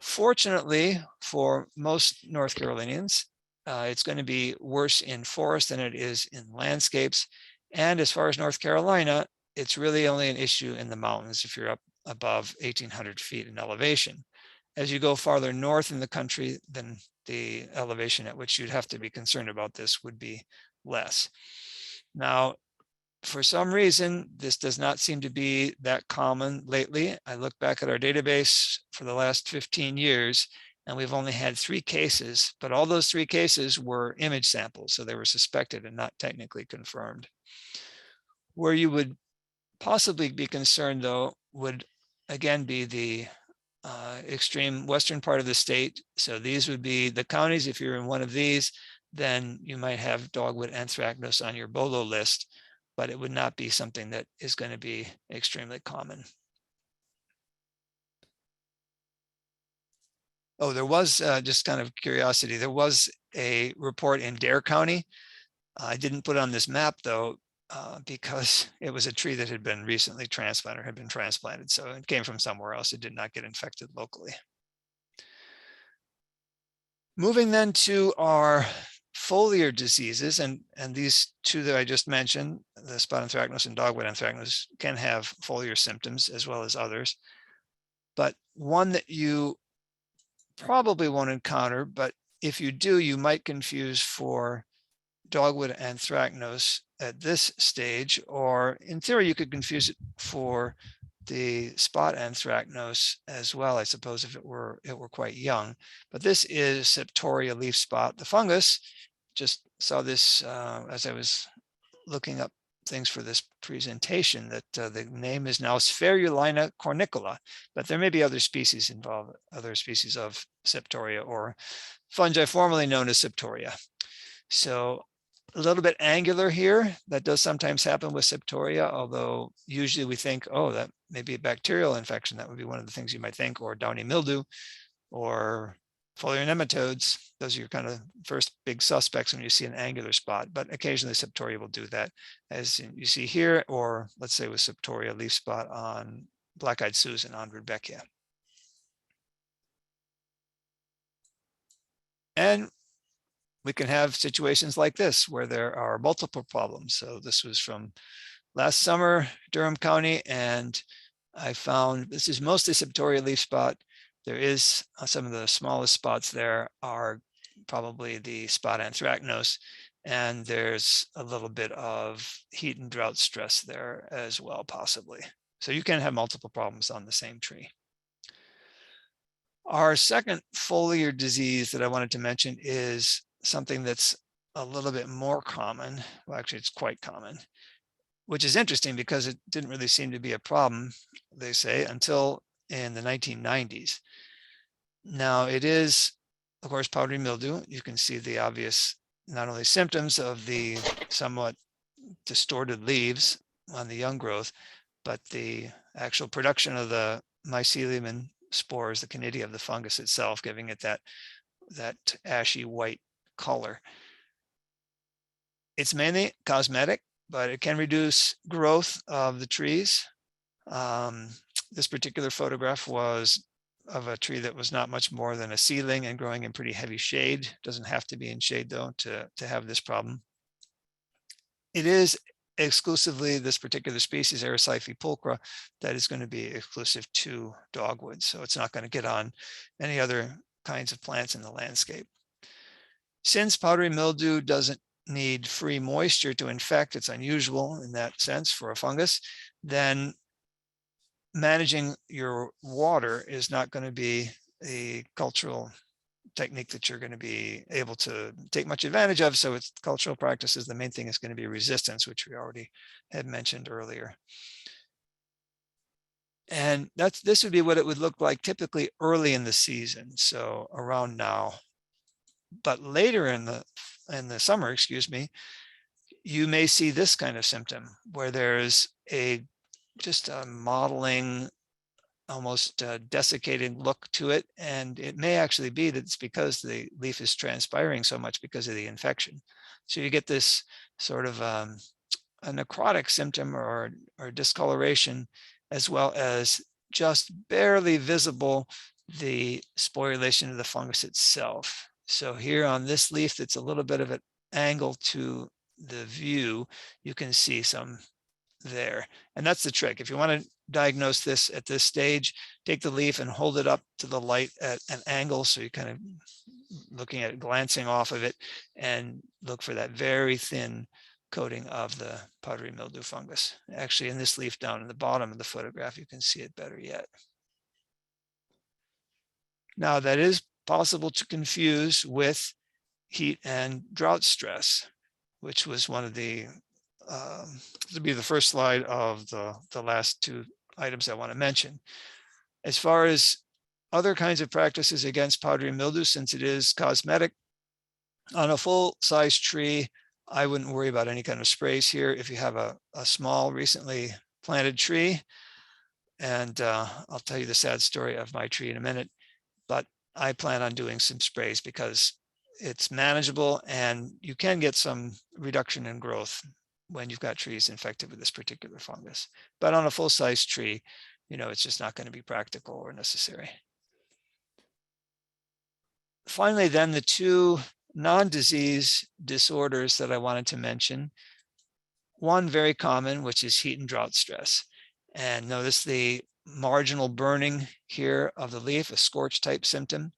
Fortunately for most North Carolinians, it's going to be worse in forest than it is in landscapes. And as far as North Carolina, it's really only an issue in the mountains if you're up above 1,800 feet in elevation. As you go farther north in the country, then the elevation at which you'd have to be concerned about this would be less. Now, for some reason, this does not seem to be that common lately. I look back at our database for the last 15 years, and we've only had 3 cases, but all those 3 cases were image samples, so they were suspected and not technically confirmed. Where you would possibly be concerned, though, would again be the extreme western part of the state. So these would be the counties. If you're in one of these, then you might have dogwood anthracnose on your BOLO list, but it would not be something that is going to be extremely common. Oh, there was just kind of curiosity. There was a report in Dare County. I didn't put on this map though, because it was a tree that had been recently transplanted, had been transplanted. So it came from somewhere else. It did not get infected locally. Moving then to our foliar diseases, and these 2 that I just mentioned, the spot anthracnose and dogwood anthracnose, can have foliar symptoms as well as others. But one that you probably won't encounter, but if you do, you might confuse for dogwood anthracnose at this stage, or in theory, you could confuse it for the spot anthracnose as well, I suppose, if it were quite young. But this is Septoria leaf spot. The fungus, just saw this as I was looking up things for this presentation, that the name is now Spherulina cornicola, but there may be other species involved, other species of Septoria or fungi formerly known as Septoria. So a little bit angular here. That does sometimes happen with Septoria, although usually we think, oh, that may be a bacterial infection. That would be one of the things you might think, or downy mildew, or foliar nematodes. Those are your kind of first big suspects when you see an angular spot, but occasionally Septoria will do that, as you see here, or let's say with Septoria leaf spot on black-eyed Susan on Rudbeckia. And we can have situations like this where there are multiple problems. So this was from last summer, Durham County, and I found this is mostly Septoria leaf spot. There is some of the smallest spots there are probably the spot anthracnose, and there's a little bit of heat and drought stress there as well, possibly. So you can have multiple problems on the same tree. Our second foliar disease that I wanted to mention is something that's a little bit more common. Well, actually, it's quite common, which is interesting because it didn't really seem to be a problem, they say, until in the 1990s. Now, it is, of course, powdery mildew. You can see the obvious, not only symptoms of the somewhat distorted leaves on the young growth, but the actual production of the mycelium and spores, the conidia of the fungus itself, giving it that ashy white color. It's mainly cosmetic, but it can reduce growth of the trees. This particular photograph was of a tree that was not much more than a seedling and growing in pretty heavy shade. Doesn't have to be in shade though to have this problem. It is exclusively this particular species, Erysiphus pulchra, that is going to be exclusive to dogwoods. So it's not going to get on any other kinds of plants in the landscape. Since powdery mildew doesn't need free moisture to infect, it's unusual in that sense for a fungus, then managing your water is not going to be a cultural technique that you're going to be able to take much advantage of. So it's cultural practices. The main thing is going to be resistance, which we already had mentioned earlier. And this would be what it would look like typically early in the season, so around now. But later in the summer, excuse me, you may see this kind of symptom where there's just a mottling, almost desiccated look to it. And it may actually be that it's because the leaf is transpiring so much because of the infection. So you get this sort of a necrotic symptom or discoloration, as well as just barely visible the sporulation of the fungus itself. So here on this leaf, that's a little bit of an angle to the view, you can see some there. And that's the trick. If you want to diagnose this at this stage, take the leaf and hold it up to the light at an angle. So you're kind of looking at it, glancing off of it, and look for that very thin coating of the powdery mildew fungus. Actually, in this leaf down in the bottom of the photograph, you can see it better yet. Now, that is possible to confuse with heat and drought stress, which was one of the to be the first slide of the last two items I want to mention. As far as other kinds of practices against powdery mildew, since it is cosmetic, on a full-size tree, I wouldn't worry about any kind of sprays here. If you have a small, recently planted tree, and I'll tell you the sad story of my tree in a minute, but I plan on doing some sprays because it's manageable and you can get some reduction in growth when you've got trees infected with this particular fungus. But on a full-size tree, it's just not going to be practical or necessary. Finally, then, the two non-disease disorders that I wanted to mention. One very common, which is heat and drought stress. And notice the marginal burning here of the leaf, a scorch type symptom.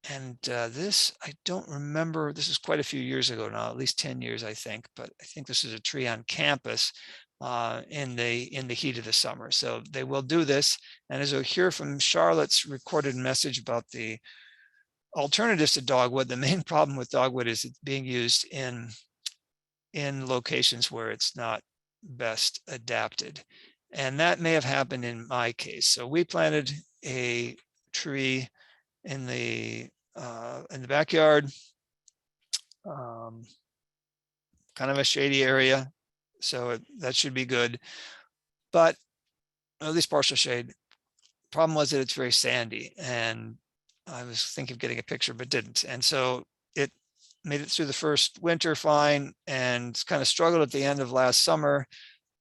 And this, I don't remember, this is quite a few years ago now, at least 10 years, I think, but I think this is a tree on campus in the heat of the summer. So they will do this. And as you'll hear from Charlotte's recorded message about the alternatives to dogwood, the main problem with dogwood is it's being used in locations where it's not best adapted. And that may have happened in my case. So we planted a tree in the backyard, kind of a shady area. So that should be good, but at least partial shade. Problem was that it's very sandy, and I was thinking of getting a picture, but didn't. And so it made it through the first winter fine and kind of struggled at the end of last summer,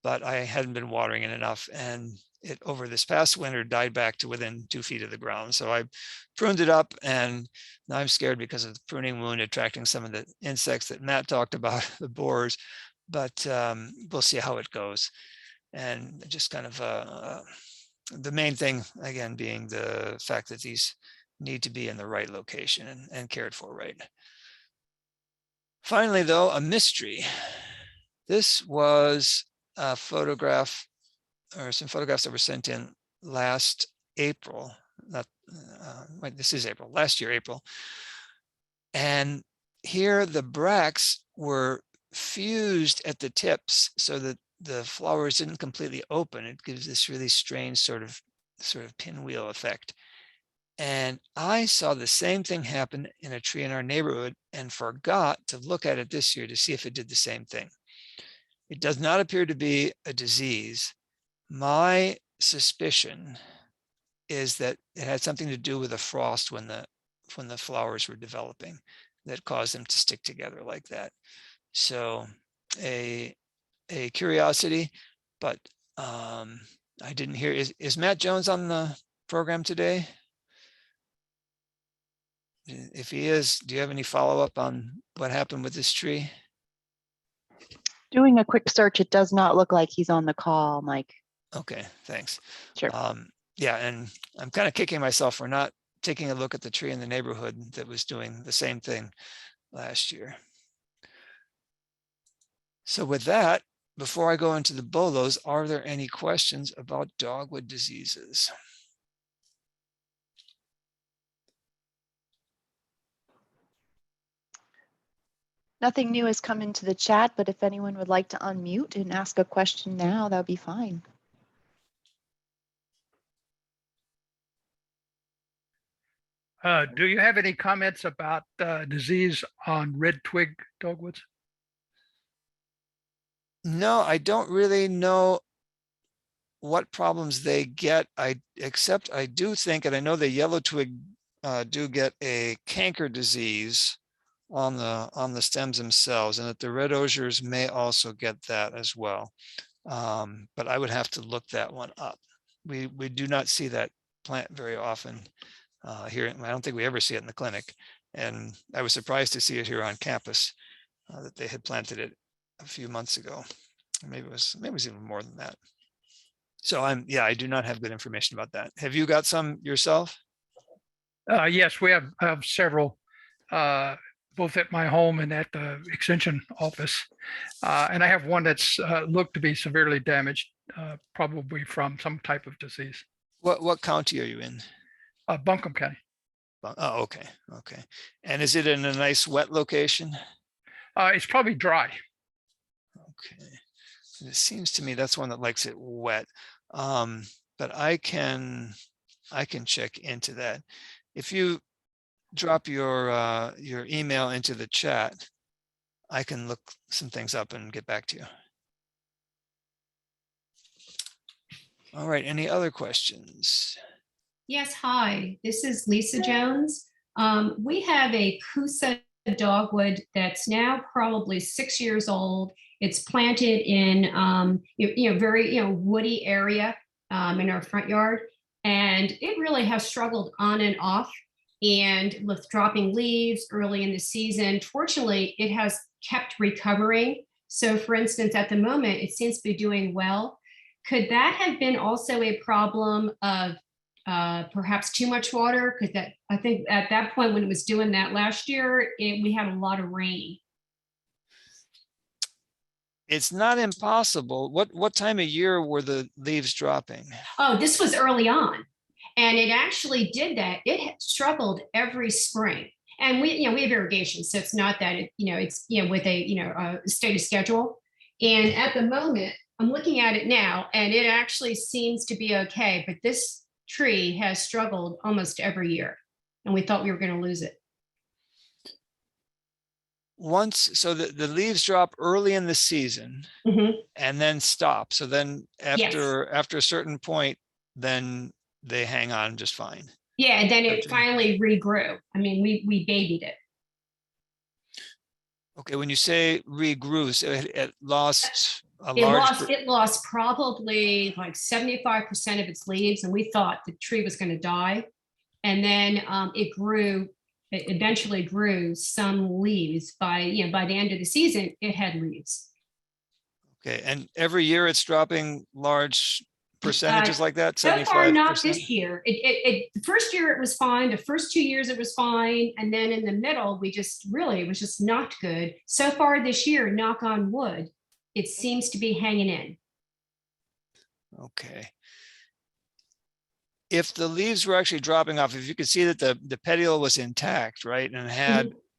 but I hadn't been watering it enough. And it over this past winter died back to within 2 feet of the ground. So I pruned it up, and now I'm scared because of the pruning wound attracting some of the insects that Matt talked about, the borers, but we'll see how it goes. And just kind of the main thing, again, being the fact that these need to be in the right location and cared for right. Finally, though, a mystery. This was a photograph, or some photographs that were sent in last April. Wait, this is April, last year, April. And here the bracts were fused at the tips so that the flowers didn't completely open. It gives this really strange sort of pinwheel effect. And I saw the same thing happen in a tree in our neighborhood and forgot to look at it this year to see if it did the same thing. It does not appear to be a disease. My suspicion is that it had something to do with the frost when the flowers were developing that caused them to stick together like that. So a curiosity, but I didn't hear. Is Matt Jones on the program today? If he is, do you have any follow-up on what happened with this tree? Doing a quick search, it does not look like he's on the call, Mike. Okay, thanks. Sure. Yeah, and I'm kind of kicking myself for not taking a look at the tree in the neighborhood that was doing the same thing last year. So with that, before I go into the bolos, are there any questions about dogwood diseases? Nothing new has come into the chat, but if anyone would like to unmute and ask a question now, that would be fine. Do you have any comments about disease on red twig dogwoods? No, I don't really know what problems they get. Except I do think, and I know the yellow twig do get a canker disease on the stems themselves, and that the red osiers may also get that as well. But I would have to look that one up. We do not see that plant very often here. I don't think we ever see it in the clinic, and I was surprised to see it here on campus that they had planted it a few months ago. Maybe it was even more than that. So I do not have good information about that. Have you got some yourself? Yes, we have several, both at my home and at the extension office. And I have one that's looked to be severely damaged, probably from some type of disease. What county are you in? Buncombe County. Oh, okay. And is it in a nice wet location? It's probably dry. Okay. It seems to me that's one that likes it wet. But I can check into that. If you drop your email into the chat, I can look some things up and get back to you. All right, any other questions? Yes, hi, this is Lisa Jones. We have a Kusa dogwood that's now probably 6 years old. It's planted in very woody area in our front yard, and it really has struggled on and off, and with dropping leaves early in the season. Fortunately, it has kept recovering. So for instance, at the moment, it seems to be doing well. Could that have been also a problem of perhaps too much water, because that, I think at that point when it was doing that last year, we had a lot of rain. It's not impossible. What time of year were the leaves dropping? Oh, this was early on. And it actually did that. It had struggled every spring. And we have irrigation. So it's not that it's with a stated schedule. And at the moment, I'm looking at it now and it actually seems to be okay. But this tree has struggled almost every year. And we thought we were going to lose it. So the leaves drop early in the season and then stop. So then after a certain point, then they hang on just fine. Yeah, and then it Okay. finally regrew. I mean, we babied it. Okay, when you say regrew, so it lost a large. It lost probably like 75% of its leaves, and we thought the tree was going to die. And then it eventually grew some leaves. By the end of the season, it had leaves. Okay, and every year it's dropping large percentages like that. So far, not 75%? this year. The first year it was fine. The first 2 years it was fine, and then in the middle, it was just not good. So far this year, knock on wood, it seems to be hanging in. Okay. If the leaves were actually dropping off, if you could see that the petiole was intact, right, and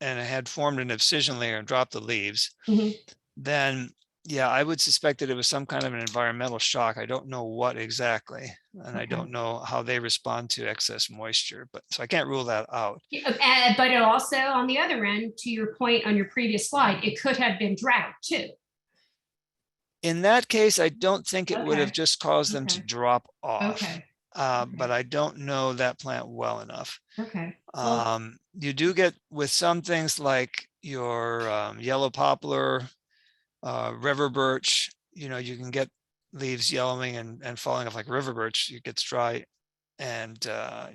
it had formed an abscission layer and dropped the leaves, then yeah, I would suspect that it was some kind of an environmental shock. I don't know what exactly, and I don't know how they respond to excess moisture, but so I can't rule that out. But it also, on the other end, to your point on your previous slide, it could have been drought too. In that case, I don't think it would have just caused them to drop off. Okay. But I don't know that plant well enough. Okay. You do get with some things like your yellow poplar, river birch, you can get leaves yellowing and falling off like river birch. It gets dry and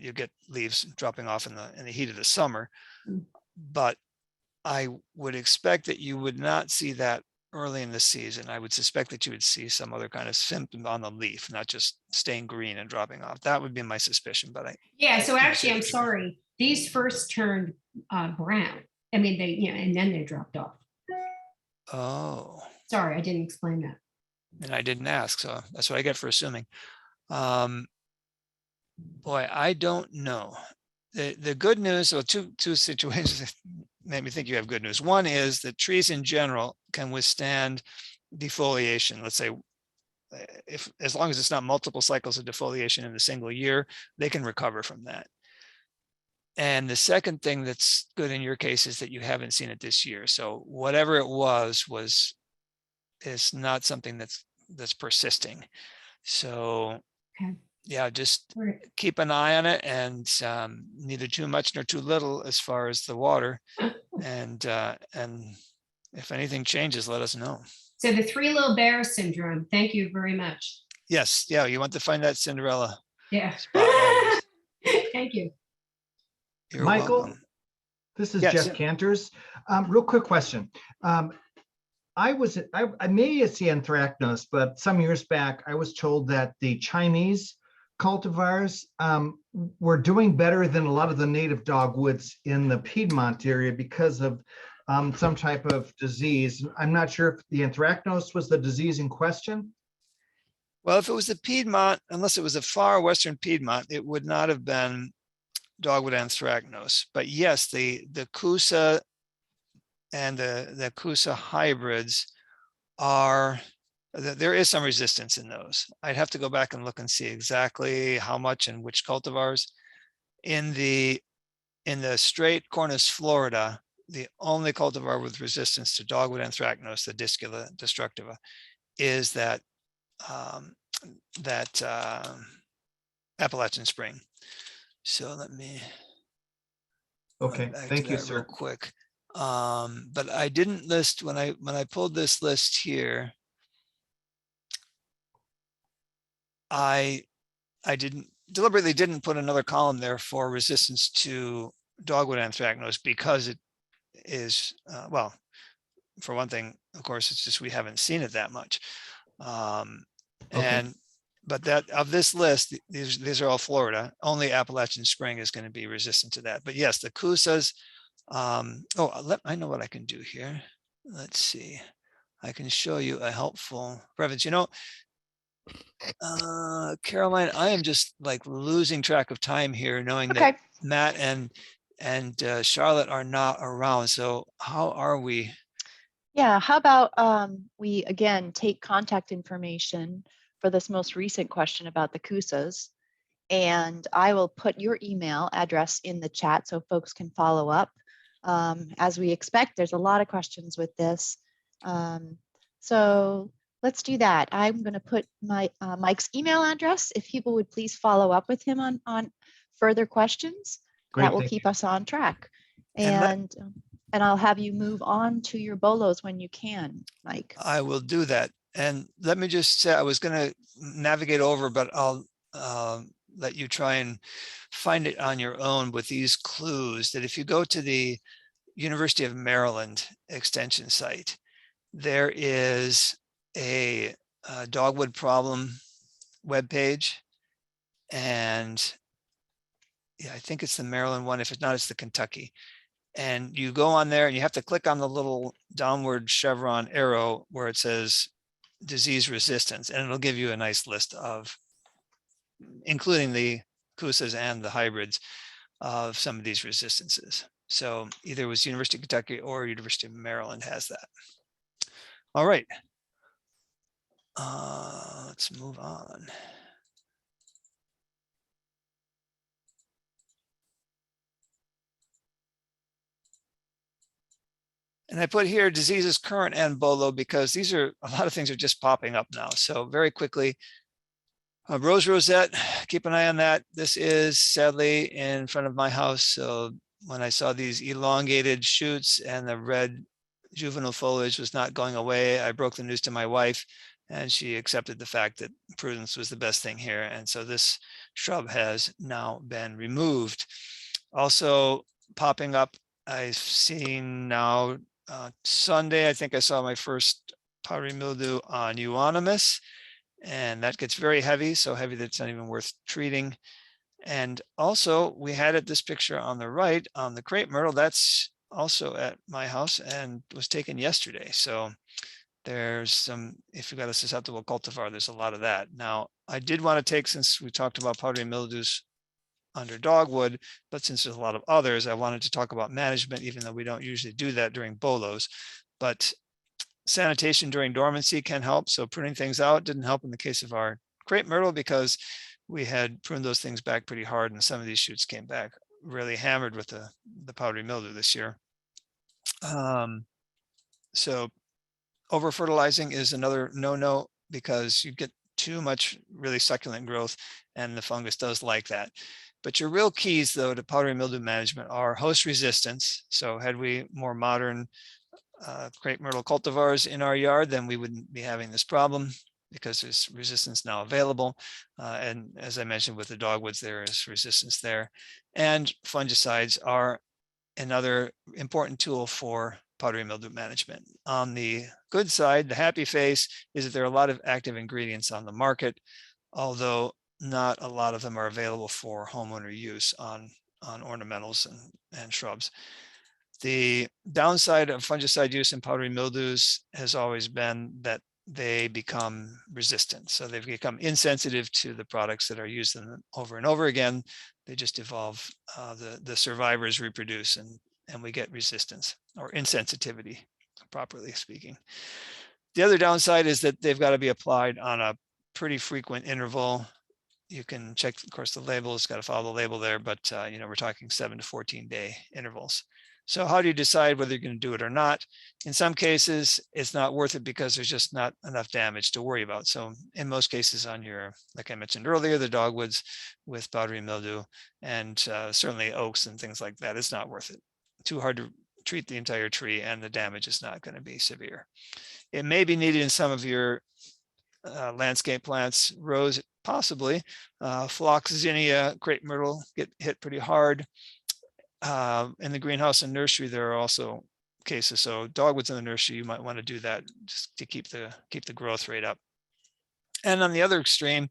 you get leaves dropping off in the heat of the summer. But I would expect that you would not see that early in the season. I would suspect that you would see some other kind of symptom on the leaf, not just staying green and dropping off. That would be my suspicion, but so actually, I'm sorry. These first turned brown. I mean, and then they dropped off. Oh. Sorry, I didn't explain that. And I didn't ask, so that's what I get for assuming. Boy, I don't know. The good news, so two situations that made me think you have good news. One is that trees in general can withstand defoliation. Let's say, as long as it's not multiple cycles of defoliation in a single year, they can recover from that. And the second thing that's good in your case is that you haven't seen it this year. So whatever it is not something that's persisting. So yeah, just keep an eye on it, and neither too much nor too little as far as the water. And if anything changes, let us know. So the three little bears syndrome. Thank you very much. Yes, yeah, you want to find that Cinderella. Yeah. Spot always. Thank you. You're Michael, welcome. this is Yes. Jeff Cantors. Real quick question. I may it's the anthracnose, but some years back, I was told that the Chinese cultivars were doing better than a lot of the native dogwoods in the Piedmont area because of some type of disease. I'm not sure if the anthracnose was the disease in question. Well, if it was the Piedmont, unless it was a far western Piedmont, it would not have been dogwood anthracnose. But yes, the Kusa and the Kusa hybrids there is some resistance in those. I'd have to go back and look and see exactly how much and which cultivars. In the straight Cornus Florida, the only cultivar with resistance to dogwood anthracnose, the Discula destructiva, is that Appalachian Spring. So let me. Okay, thank you, sir. Real quick. But I didn't list when I pulled this list here. I deliberately didn't put another column there for resistance to dogwood anthracnose because it is well, for one thing, of course, it's just we haven't seen it that much. And but that of this list, these are all Florida. Only Appalachian Spring is going to be resistant to that. But yes, the Cousas. I know what I can do here. Let's see. I can show you a helpful reference. You know, Caroline, I am just like losing track of time here, knowing Okay. that Matt and Charlotte are not around. So how are we? Yeah, how about we again take contact information for this most recent question about the Cousas, and I will put your email address in the chat so folks can follow up. As we expect, there's a lot of questions with this. So let's do that. I'm going to put my Mike's email address. If people would please follow up with him on further questions, Great, that will thank keep you. us on track. And And I'll have you move on to your bolos when you can, Mike. I will do that. And let me just say, I was going to navigate over, but I'll let you try and find it on your own with these clues that if you go to the University of Maryland Extension site, there is a dogwood problem webpage. And yeah, I think it's the Maryland one. If it's not, it's the Kentucky. And you go on there and you have to click on the little downward chevron arrow where it says disease resistance, and it'll give you a nice list of, including the Cousas and the hybrids, of some of these resistances. So either it was University of Kentucky or University of Maryland has that. All right. Let's move on. And I put here diseases current and bolo because these are, a lot of things are just popping up now. So very quickly, rose rosette, keep an eye on that. This is sadly in front of my house. So when I saw these elongated shoots and the red juvenile foliage was not going away, I broke the news to my wife and she accepted the fact that prudence was the best thing here. And so this shrub has now been removed. Also popping up, I've seen now Sunday, I think I saw my first powdery mildew on euonymus, and that gets very heavy, so heavy that it's not even worth treating. And also we had this picture on the right on the crepe myrtle, that's also at my house and was taken yesterday. So there's some, if you've got a susceptible cultivar, there's a lot of that. Now I did want to take, since we talked about powdery mildews under dogwood, but since there's a lot of others, I wanted to talk about management, even though we don't usually do that during bolos. But sanitation during dormancy can help. So pruning things out didn't help in the case of our crepe myrtle because we had pruned those things back pretty hard, and some of these shoots came back really hammered with the powdery mildew this year. So over fertilizing is another no-no because you get too much really succulent growth, and the fungus does like that. But your real keys, though, to powdery mildew management are host resistance. So had we more modern crepe myrtle cultivars in our yard, then we wouldn't be having this problem because there's resistance now available. And as I mentioned with the dogwoods, there is resistance there. And fungicides are another important tool for powdery mildew management. On the good side, the happy face is that there are a lot of active ingredients on the market, although not a lot of them are available for homeowner use on ornamentals and shrubs. The downside of fungicide use in powdery mildews has always been that they become resistant. So they've become insensitive to the products that are used in them over and over again. They just evolve, the survivors reproduce, and we get resistance or insensitivity, properly speaking. The other downside is that they've got to be applied on a pretty frequent interval. You can check, of course, the label, it's got to follow the label there, but we're talking 7 to 14 day intervals. So how do you decide whether you're going to do it or not? In some cases, it's not worth it because there's just not enough damage to worry about. So in most cases on your, like I mentioned earlier, the dogwoods with powdery mildew and certainly oaks and things like that, it's not worth it. Too hard to treat the entire tree and the damage is not going to be severe. It may be needed in some of your landscape plants, rose possibly, phlox, zinnia, crepe myrtle get hit pretty hard. In the greenhouse and nursery, there are also cases. So dogwoods in the nursery, you might want to do that just to keep the growth rate up. And on the other extreme,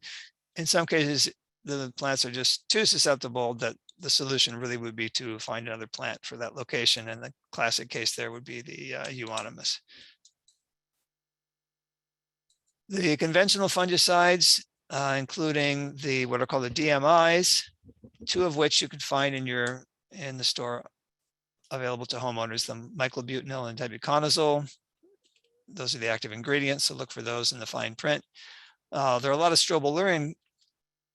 in some cases, the plants are just too susceptible that the solution really would be to find another plant for that location. And the classic case there would be the euonymus. The conventional fungicides, including the what are called the DMIs, 2 of which you can find in the store available to homeowners, the myclobutanil and tebuconazole. Those are the active ingredients, so look for those in the fine print. There are a lot of strobilurin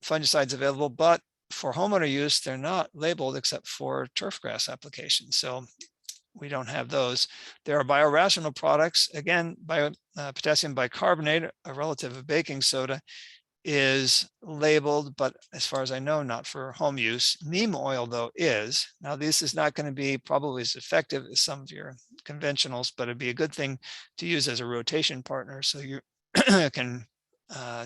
fungicides available, but for homeowner use, they're not labeled except for turfgrass applications. So we don't have those. There are biorational products. Again, potassium bicarbonate, a relative of baking soda, is labeled, but as far as I know, not for home use. Neem oil, though, is. Now, this is not going to be probably as effective as some of your conventionals, but it'd be a good thing to use as a rotation partner. So you can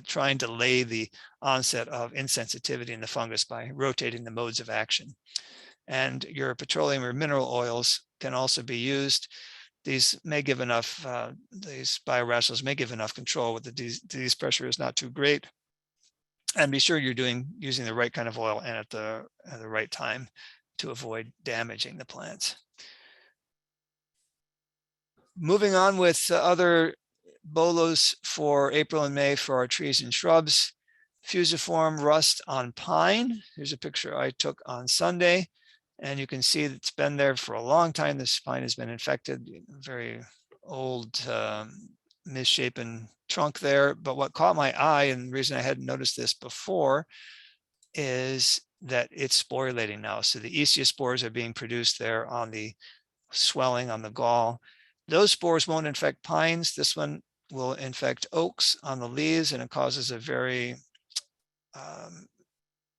try and delay the onset of insensitivity in the fungus by rotating the modes of action. And your petroleum or mineral oils can also be used. These may give enough, these biorationals may give enough control with the disease pressure is not too great. And be sure you're using the right kind of oil and at the right time to avoid damaging the plants. Moving on with other bolos for April and May for our trees and shrubs. Fusiform rust on pine. Here's a picture I took on Sunday. And you can see it's been there for a long time. This pine has been infected, very old, misshapen trunk there. But what caught my eye, and the reason I hadn't noticed this before, is that it's sporulating now. So the Eschia spores are being produced there on the swelling on the gall. Those spores won't infect pines. This one will infect oaks on the leaves, and it causes a very,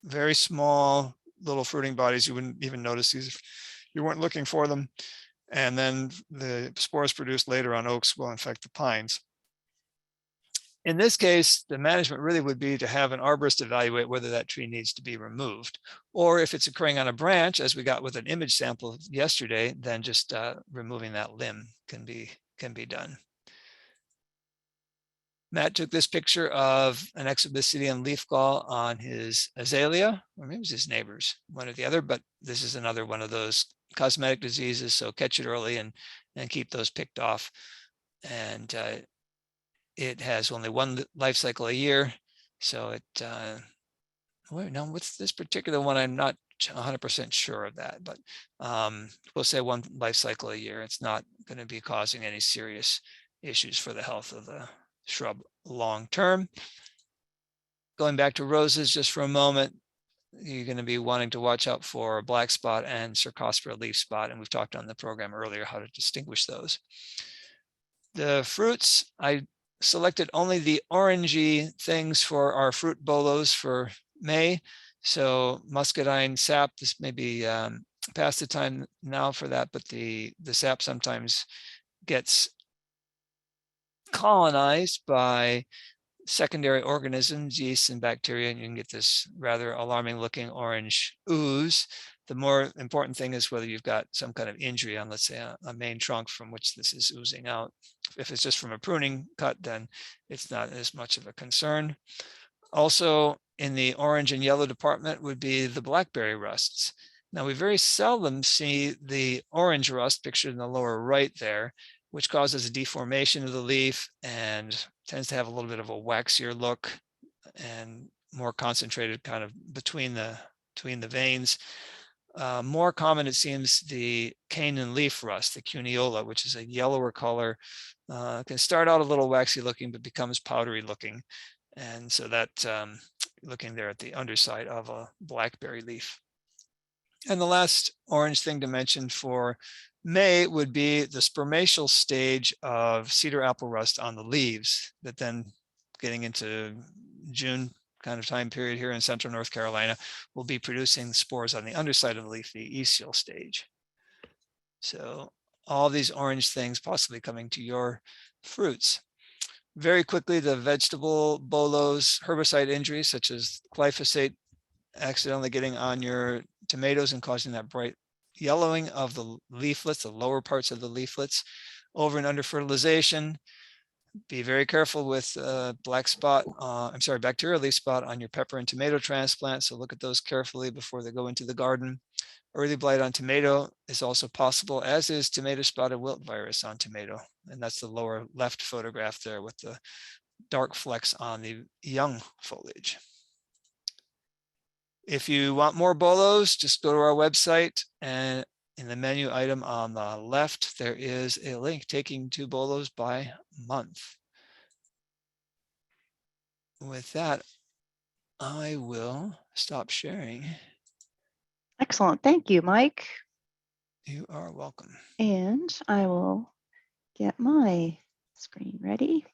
very small little fruiting bodies. You wouldn't even notice these if you weren't looking for them. And then the spores produced later on oaks will infect the pines. In this case, the management really would be to have an arborist evaluate whether that tree needs to be removed. Or if it's occurring on a branch, as we got with an image sample yesterday, then just removing that limb can be done. Matt took this picture of an exobasidium leaf gall on his azalea, or maybe it was his neighbor's, one or the other, but this is another one of those cosmetic diseases, so catch it early and keep those picked off. And it has only one life cycle a year, so it, wait, now what's this particular one? I'm not 100% sure of that, but we'll say one life cycle a year. It's not going to be causing any serious issues for the health of the shrub long term. Going back to roses just for a moment, you're going to be wanting to watch out for black spot and Cercospora leaf spot, and we've talked on the program earlier how to distinguish those. The fruits, I selected only the orangey things for our fruit bolos for May. So muscadine sap, this may be past the time now for that, but the sap sometimes gets colonized by secondary organisms, yeast and bacteria, and you can get this rather alarming looking orange ooze. The more important thing is whether you've got some kind of injury on, let's say, a main trunk from which this is oozing out. If it's just from a pruning cut, then it's not as much of a concern. Also, in the orange and yellow department would be the blackberry rusts. Now, we very seldom see the orange rust pictured in the lower right there, which causes a deformation of the leaf and tends to have a little bit of a waxier look and more concentrated kind of between the veins. More common, it seems, the cane and leaf rust, the cuneola, which is a yellower color, can start out a little waxy looking, but becomes powdery looking. And so that looking there at the underside of a blackberry leaf. And the last orange thing to mention for May would be the spermatial stage of cedar apple rust on the leaves, that then getting into June kind of time period here in central North Carolina will be producing spores on the underside of the leaf, the ecial stage. So all these orange things possibly coming to your fruits. Very quickly, the vegetable bolos, herbicide injuries such as glyphosate accidentally getting on your tomatoes and causing that bright yellowing of the leaflets, the lower parts of the leaflets, over and under fertilization, Be very careful with black spot, bacterial leaf spot on your pepper and tomato transplant. So look at those carefully before they go into the garden. Early blight on tomato is also possible, as is tomato spotted wilt virus on tomato. And that's the lower left photograph there with the dark flecks on the young foliage. If you want more bolos, just go to our website, and in the menu item on the left, there is a link taking to bolos by month. With that, I will stop sharing. Excellent. Thank you, Mike. You are welcome. And I will get my screen ready.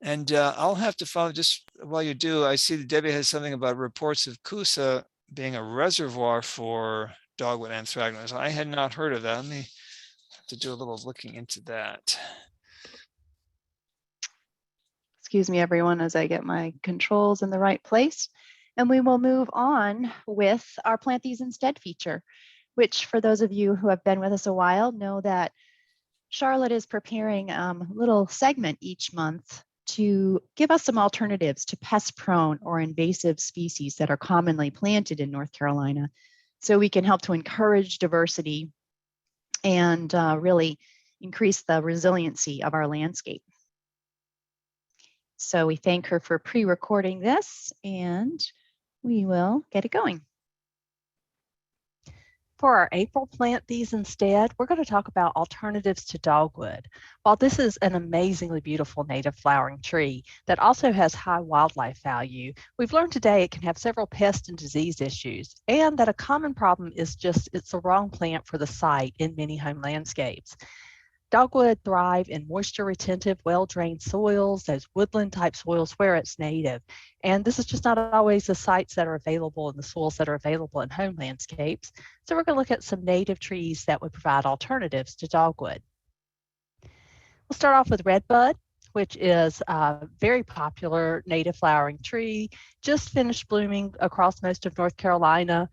And I'll have to follow, just while you do, I see that Debbie has something about reports of Coosa being a reservoir for dogwood anthracnose. I had not heard of that. Let me have to do a little looking into that. Excuse me, everyone, as I get my controls in the right place. And we will move on with our Plant These Instead feature, which for those of you who have been with us a while know that Charlotte is preparing a little segment each month to give us some alternatives to pest-prone or invasive species that are commonly planted in North Carolina, so we can help to encourage diversity and really increase the resiliency of our landscape. So we thank her for pre-recording this, and we will get it going. For our April Plant These Instead, we're going to talk about alternatives to dogwood. While this is an amazingly beautiful native flowering tree that also has high wildlife value, we've learned today it can have several pest and disease issues, and that a common problem is just it's the wrong plant for the site in many home landscapes. Dogwood thrive in moisture retentive, well-drained soils, those woodland type soils where it's native. And this is just not always the sites that are available and the soils that are available in home landscapes. So we're going to look at some native trees that would provide alternatives to dogwood. We'll start off with redbud, which is a very popular native flowering tree, just finished blooming across most of North Carolina.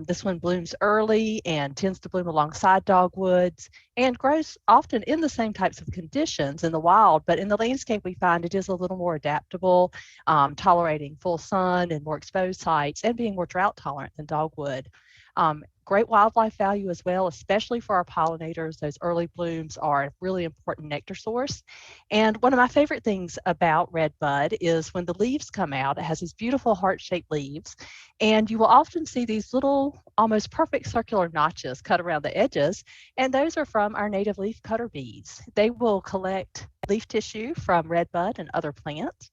This one blooms early and tends to bloom alongside dogwoods and grows often in the same types of conditions in the wild, but in the landscape we find it is a little more adaptable, tolerating full sun and more exposed sites and being more drought tolerant than dogwood. Great wildlife value as well, especially for our pollinators. Those early blooms are a really important nectar source. And one of my favorite things about redbud is when the leaves come out, it has these beautiful heart-shaped leaves, and you will often see these little almost perfect circular notches cut around the edges, and those are from our native leaf cutter bees. They will collect leaf tissue from redbud and other plants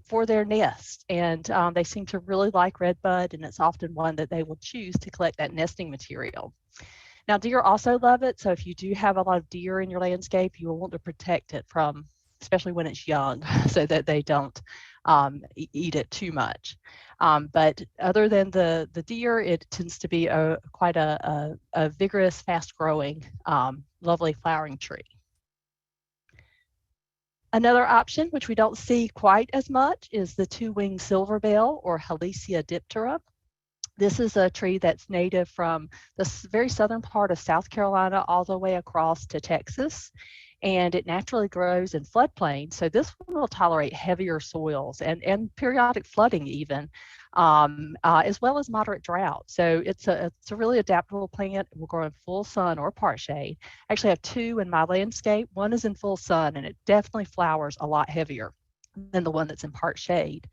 for their nest, and they seem to really like redbud, and it's often one that they will choose to collect that nesting material. Now, deer also love it, so if you do have a lot of deer in your landscape, you will want to protect it from, especially when it's young, so that they don't eat it too much. But other than the deer, it tends to be quite a vigorous, fast-growing, lovely flowering tree. Another option, which we don't see quite as much, is the two-winged silverbell or Halesia diptera. This is a tree that's native from the very southern part of South Carolina all the way across to Texas, and it naturally grows in floodplains. So this one will tolerate heavier soils and periodic flooding even, as well as moderate drought. So it's a really adaptable plant. It will grow in full sun or part shade. I actually have two in my landscape. One is in full sun, and it definitely flowers a lot heavier than the one that's in part shade.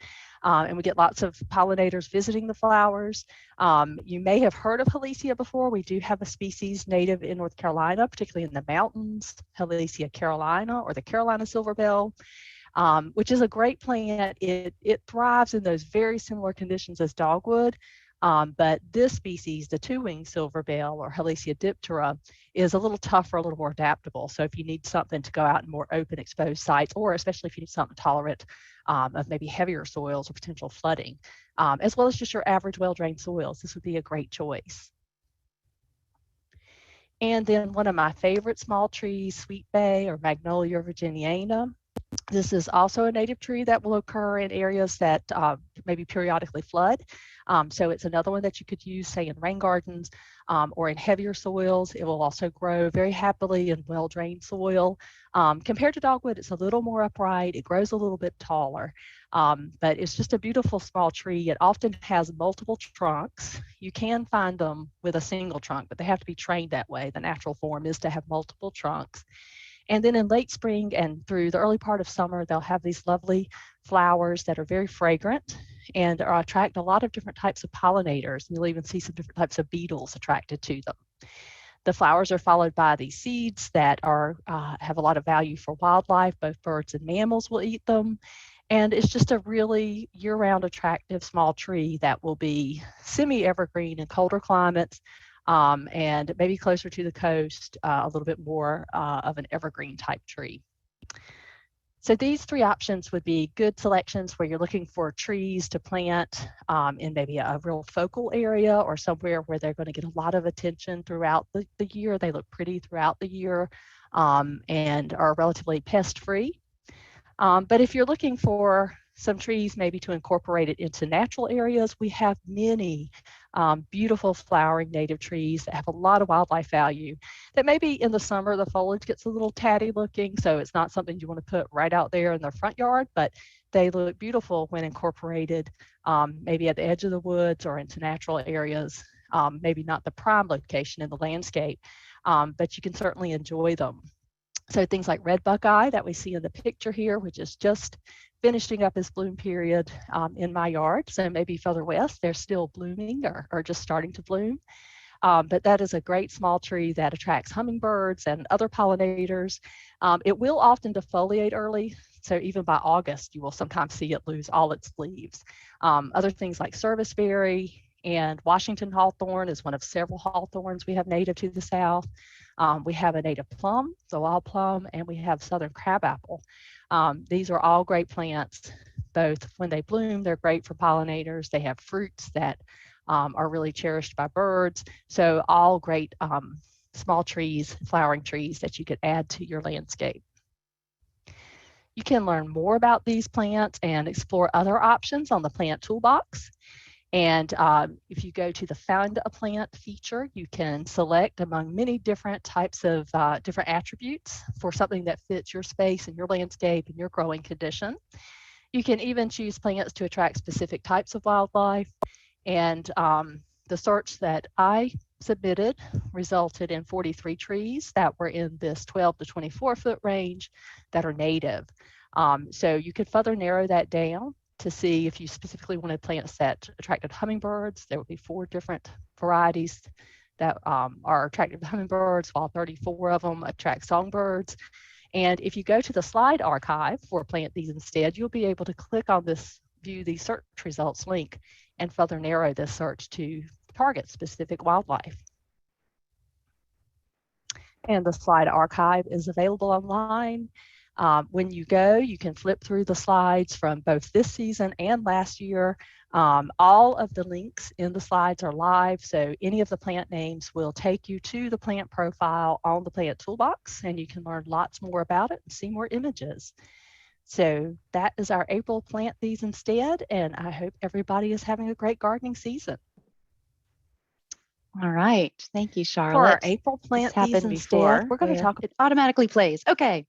And we get lots of pollinators visiting the flowers. You may have heard of Halesia before. We do have a species native in North Carolina, particularly in the mountains, Halesia carolina or the Carolina silverbell, which is a great plant. It thrives in those very similar conditions as dogwood. But this species, the two-winged silverbell or Halesia diptera, is a little tougher, a little more adaptable. So if you need something to go out in more open, exposed sites, or especially if you need something tolerant of maybe heavier soils or potential flooding, as well as just your average well-drained soils, this would be a great choice. And then one of my favorite small trees, sweet bay or Magnolia virginiana. This is also a native tree that will occur in areas that maybe periodically flood. So it's another one that you could use, say, in rain gardens or in heavier soils. It will also grow very happily in well-drained soil. Compared to dogwood, it's a little more upright. It grows a little bit taller, but it's just a beautiful small tree. It often has multiple trunks. You can find them with a single trunk, but they have to be trained that way. The natural form is to have multiple trunks. And then in late spring and through the early part of summer, they'll have these lovely flowers that are very fragrant and attract a lot of different types of pollinators. You'll even see some different types of beetles attracted to them. The flowers are followed by these seeds that are have a lot of value for wildlife. Both birds and mammals will eat them. And it's just a really year-round attractive small tree that will be semi-evergreen in colder climates, and maybe closer to the coast, a little bit more of an evergreen type tree. So these three options would be good selections where you're looking for trees to plant in maybe a real focal area or somewhere where they're going to get a lot of attention throughout the year. They look pretty throughout the year and are relatively pest-free. But if you're looking for some trees maybe to incorporate it into natural areas, we have many beautiful flowering native trees that have a lot of wildlife value that maybe in the summer the foliage gets a little tatty looking, so it's not something you want to put right out there in the front yard, but they look beautiful when incorporated maybe at the edge of the woods or into natural areas, maybe not the prime location in the landscape, but you can certainly enjoy them. So things like red buckeye that we see in the picture here, which is just finishing up its bloom period in my yard. So maybe further west, they're still blooming or just starting to bloom. But that is a great small tree that attracts hummingbirds and other pollinators. It will often defoliate early. So even by August, you will sometimes see it lose all its leaves. Other things like serviceberry and Washington hawthorn is one of several hawthorns we have native to the South. We have a native plum, the wild plum, and we have southern crabapple. These are all great plants. Both when they bloom, they're great for pollinators. They have fruits that are really cherished by birds. So all great small trees, flowering trees that you could add to your landscape. You can learn more about these plants and explore other options on the plant toolbox. And if you go to the Find a Plant feature, you can select among many different types of different attributes for something that fits your space and your landscape and your growing condition. You can even choose plants to attract specific types of wildlife. And the search that I submitted resulted in 43 trees that were in this 12 to 24 foot range that are native. So you could further narrow that down to see if you specifically wanted plants that attracted hummingbirds. There would be 4 different varieties that are attracted to hummingbirds, while 34 of them attract songbirds. And if you go to the slide archive for Plant These Instead, you'll be able to click on this View These Search Results link and further narrow this search to target specific wildlife. And the slide archive is available online. When you go, you can flip through the slides from both this season and last year. All of the links in the slides are live, so any of the plant names will take you to the plant profile on the plant toolbox, and you can learn lots more about it and see more images. So that is our April Plant These Instead, and I hope everybody is having a great gardening season. All right. Thank you, Charlotte. For our April Plant These Instead, we're going to talk. It automatically plays. Okay.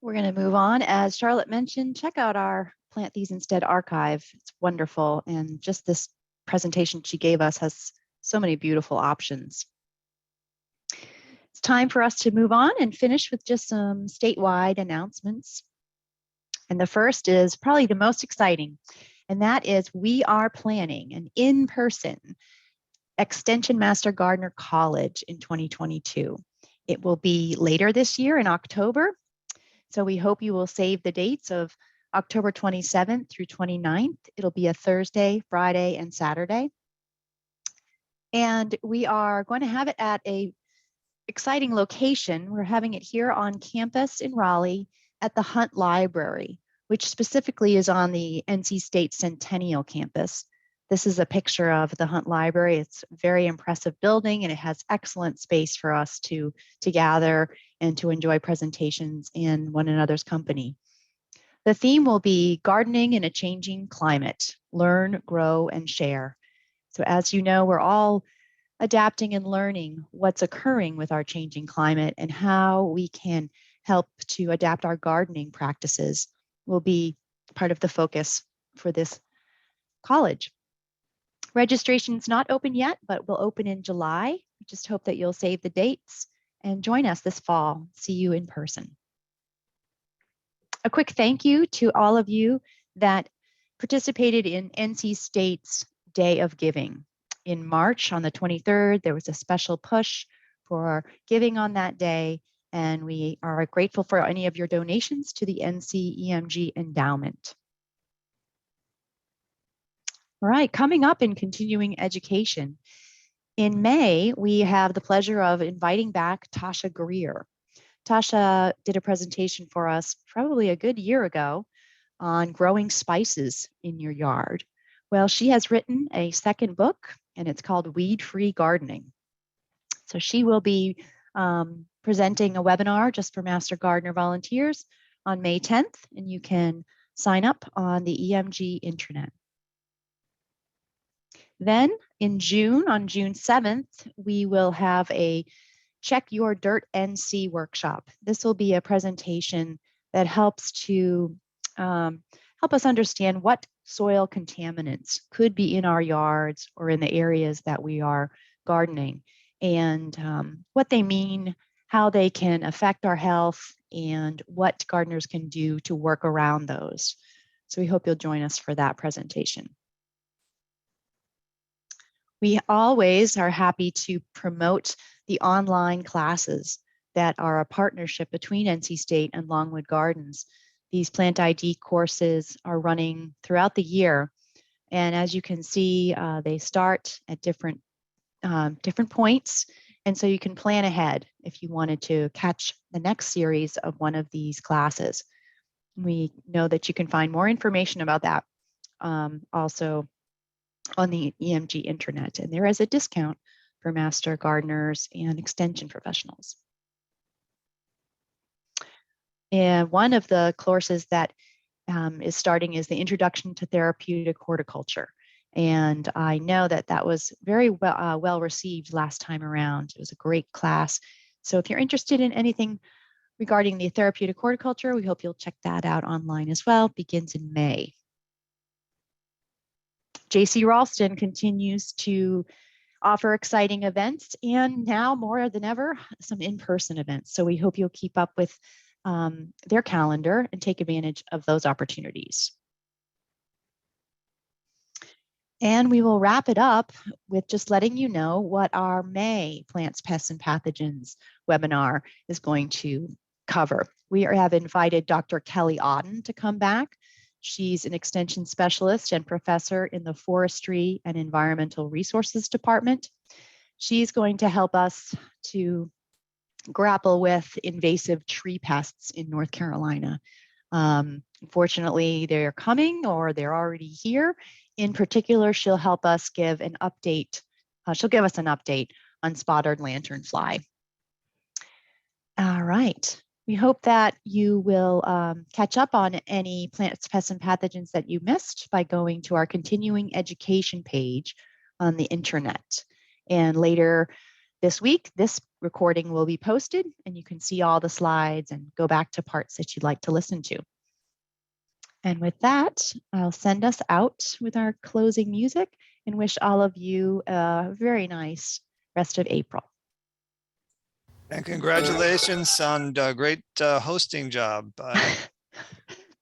We're going to move on. As Charlotte mentioned, check out our Plant These Instead archive. It's wonderful. And just this presentation she gave us has so many beautiful options. It's time for us to move on and finish with just some statewide announcements. And the first is probably the most exciting, and that is we are planning an in-person Extension Master Gardener College in 2022. It will be later this year in October. So we hope you will save the dates of October 27th through 29th. It'll be a Thursday, Friday, and Saturday. And we are going to have it at a exciting location. We're having it here on campus in Raleigh at the Hunt Library, which specifically is on the NC State Centennial campus. This is a picture of the Hunt Library. It's a very impressive building, and it has excellent space for us to gather and to enjoy presentations in one another's company. The theme will be gardening in a changing climate, learn, grow, and share. So as you know, we're all adapting and learning what's occurring with our changing climate, and how we can help to adapt our gardening practices will be part of the focus for this college. Registration's not open yet, but will open in July. Just hope that you'll save the dates and join us this fall. See you in person. A quick thank you to all of you that participated in NC State's Day of Giving. In March, on the 23rd, there was a special push for giving on that day, and we are grateful for any of your donations to the NC Endowment. All right, coming up in continuing education. In May, we have the pleasure of inviting back Tasha Greer. Tasha did a presentation for us probably a good year ago on growing spices in your yard. Well, she has written a second book, and it's called Weed-Free Gardening. So she will be presenting a webinar just for Master Gardener volunteers on May 10th, and you can sign up on the EMG intranet. Then in June, on June 7th, we will have a Check Your Dirt NC workshop. This will be a presentation that helps to help us understand what soil contaminants could be in our yards or in the areas that we are gardening, and what they mean, how they can affect our health, and what gardeners can do to work around those. So we hope you'll join us for that presentation. We always are happy to promote the online classes that are a partnership between NC State and Longwood Gardens. These plant ID courses are running throughout the year. And as you can see, they start at different points. And so you can plan ahead if you wanted to catch the next series of one of these classes. We know that you can find more information about that also on the EMG intranet, and there is a discount for Master Gardeners and Extension professionals. And one of the courses that is starting is the Introduction to Therapeutic Horticulture. And I know that that was very well received last time around. It was a great class. So if you're interested in anything regarding the therapeutic horticulture, we hope you'll check that out online as well. It begins in May. JC Ralston continues to offer exciting events, and now more than ever, some in-person events. So we hope you'll keep up with their calendar and take advantage of those opportunities. And we will wrap it up with just letting you know what our May Plants, Pests, and Pathogens webinar is going to cover. We have invited Dr. Kelly Auden to come back. She's an extension specialist and professor in the Forestry and Environmental Resources Department. She's going to help us to grapple with invasive tree pests in North Carolina. Unfortunately, they're coming or they're already here. In particular, she'll help us give an update. She'll give us an update on spotted lanternfly. All right. We hope that you will catch up on any plants, pests, and pathogens that you missed by going to our continuing education page on the intranet. And later this week, this recording will be posted, and you can see all the slides and go back to parts that you'd like to listen to. And with that, I'll send us out with our closing music and wish all of you a very nice rest of April. And congratulations on the great hosting job.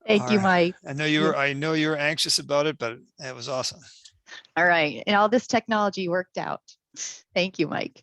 Thank you, Mike. I know you were anxious about it, but it was awesome. All right. And all this technology worked out. Thank you, Mike.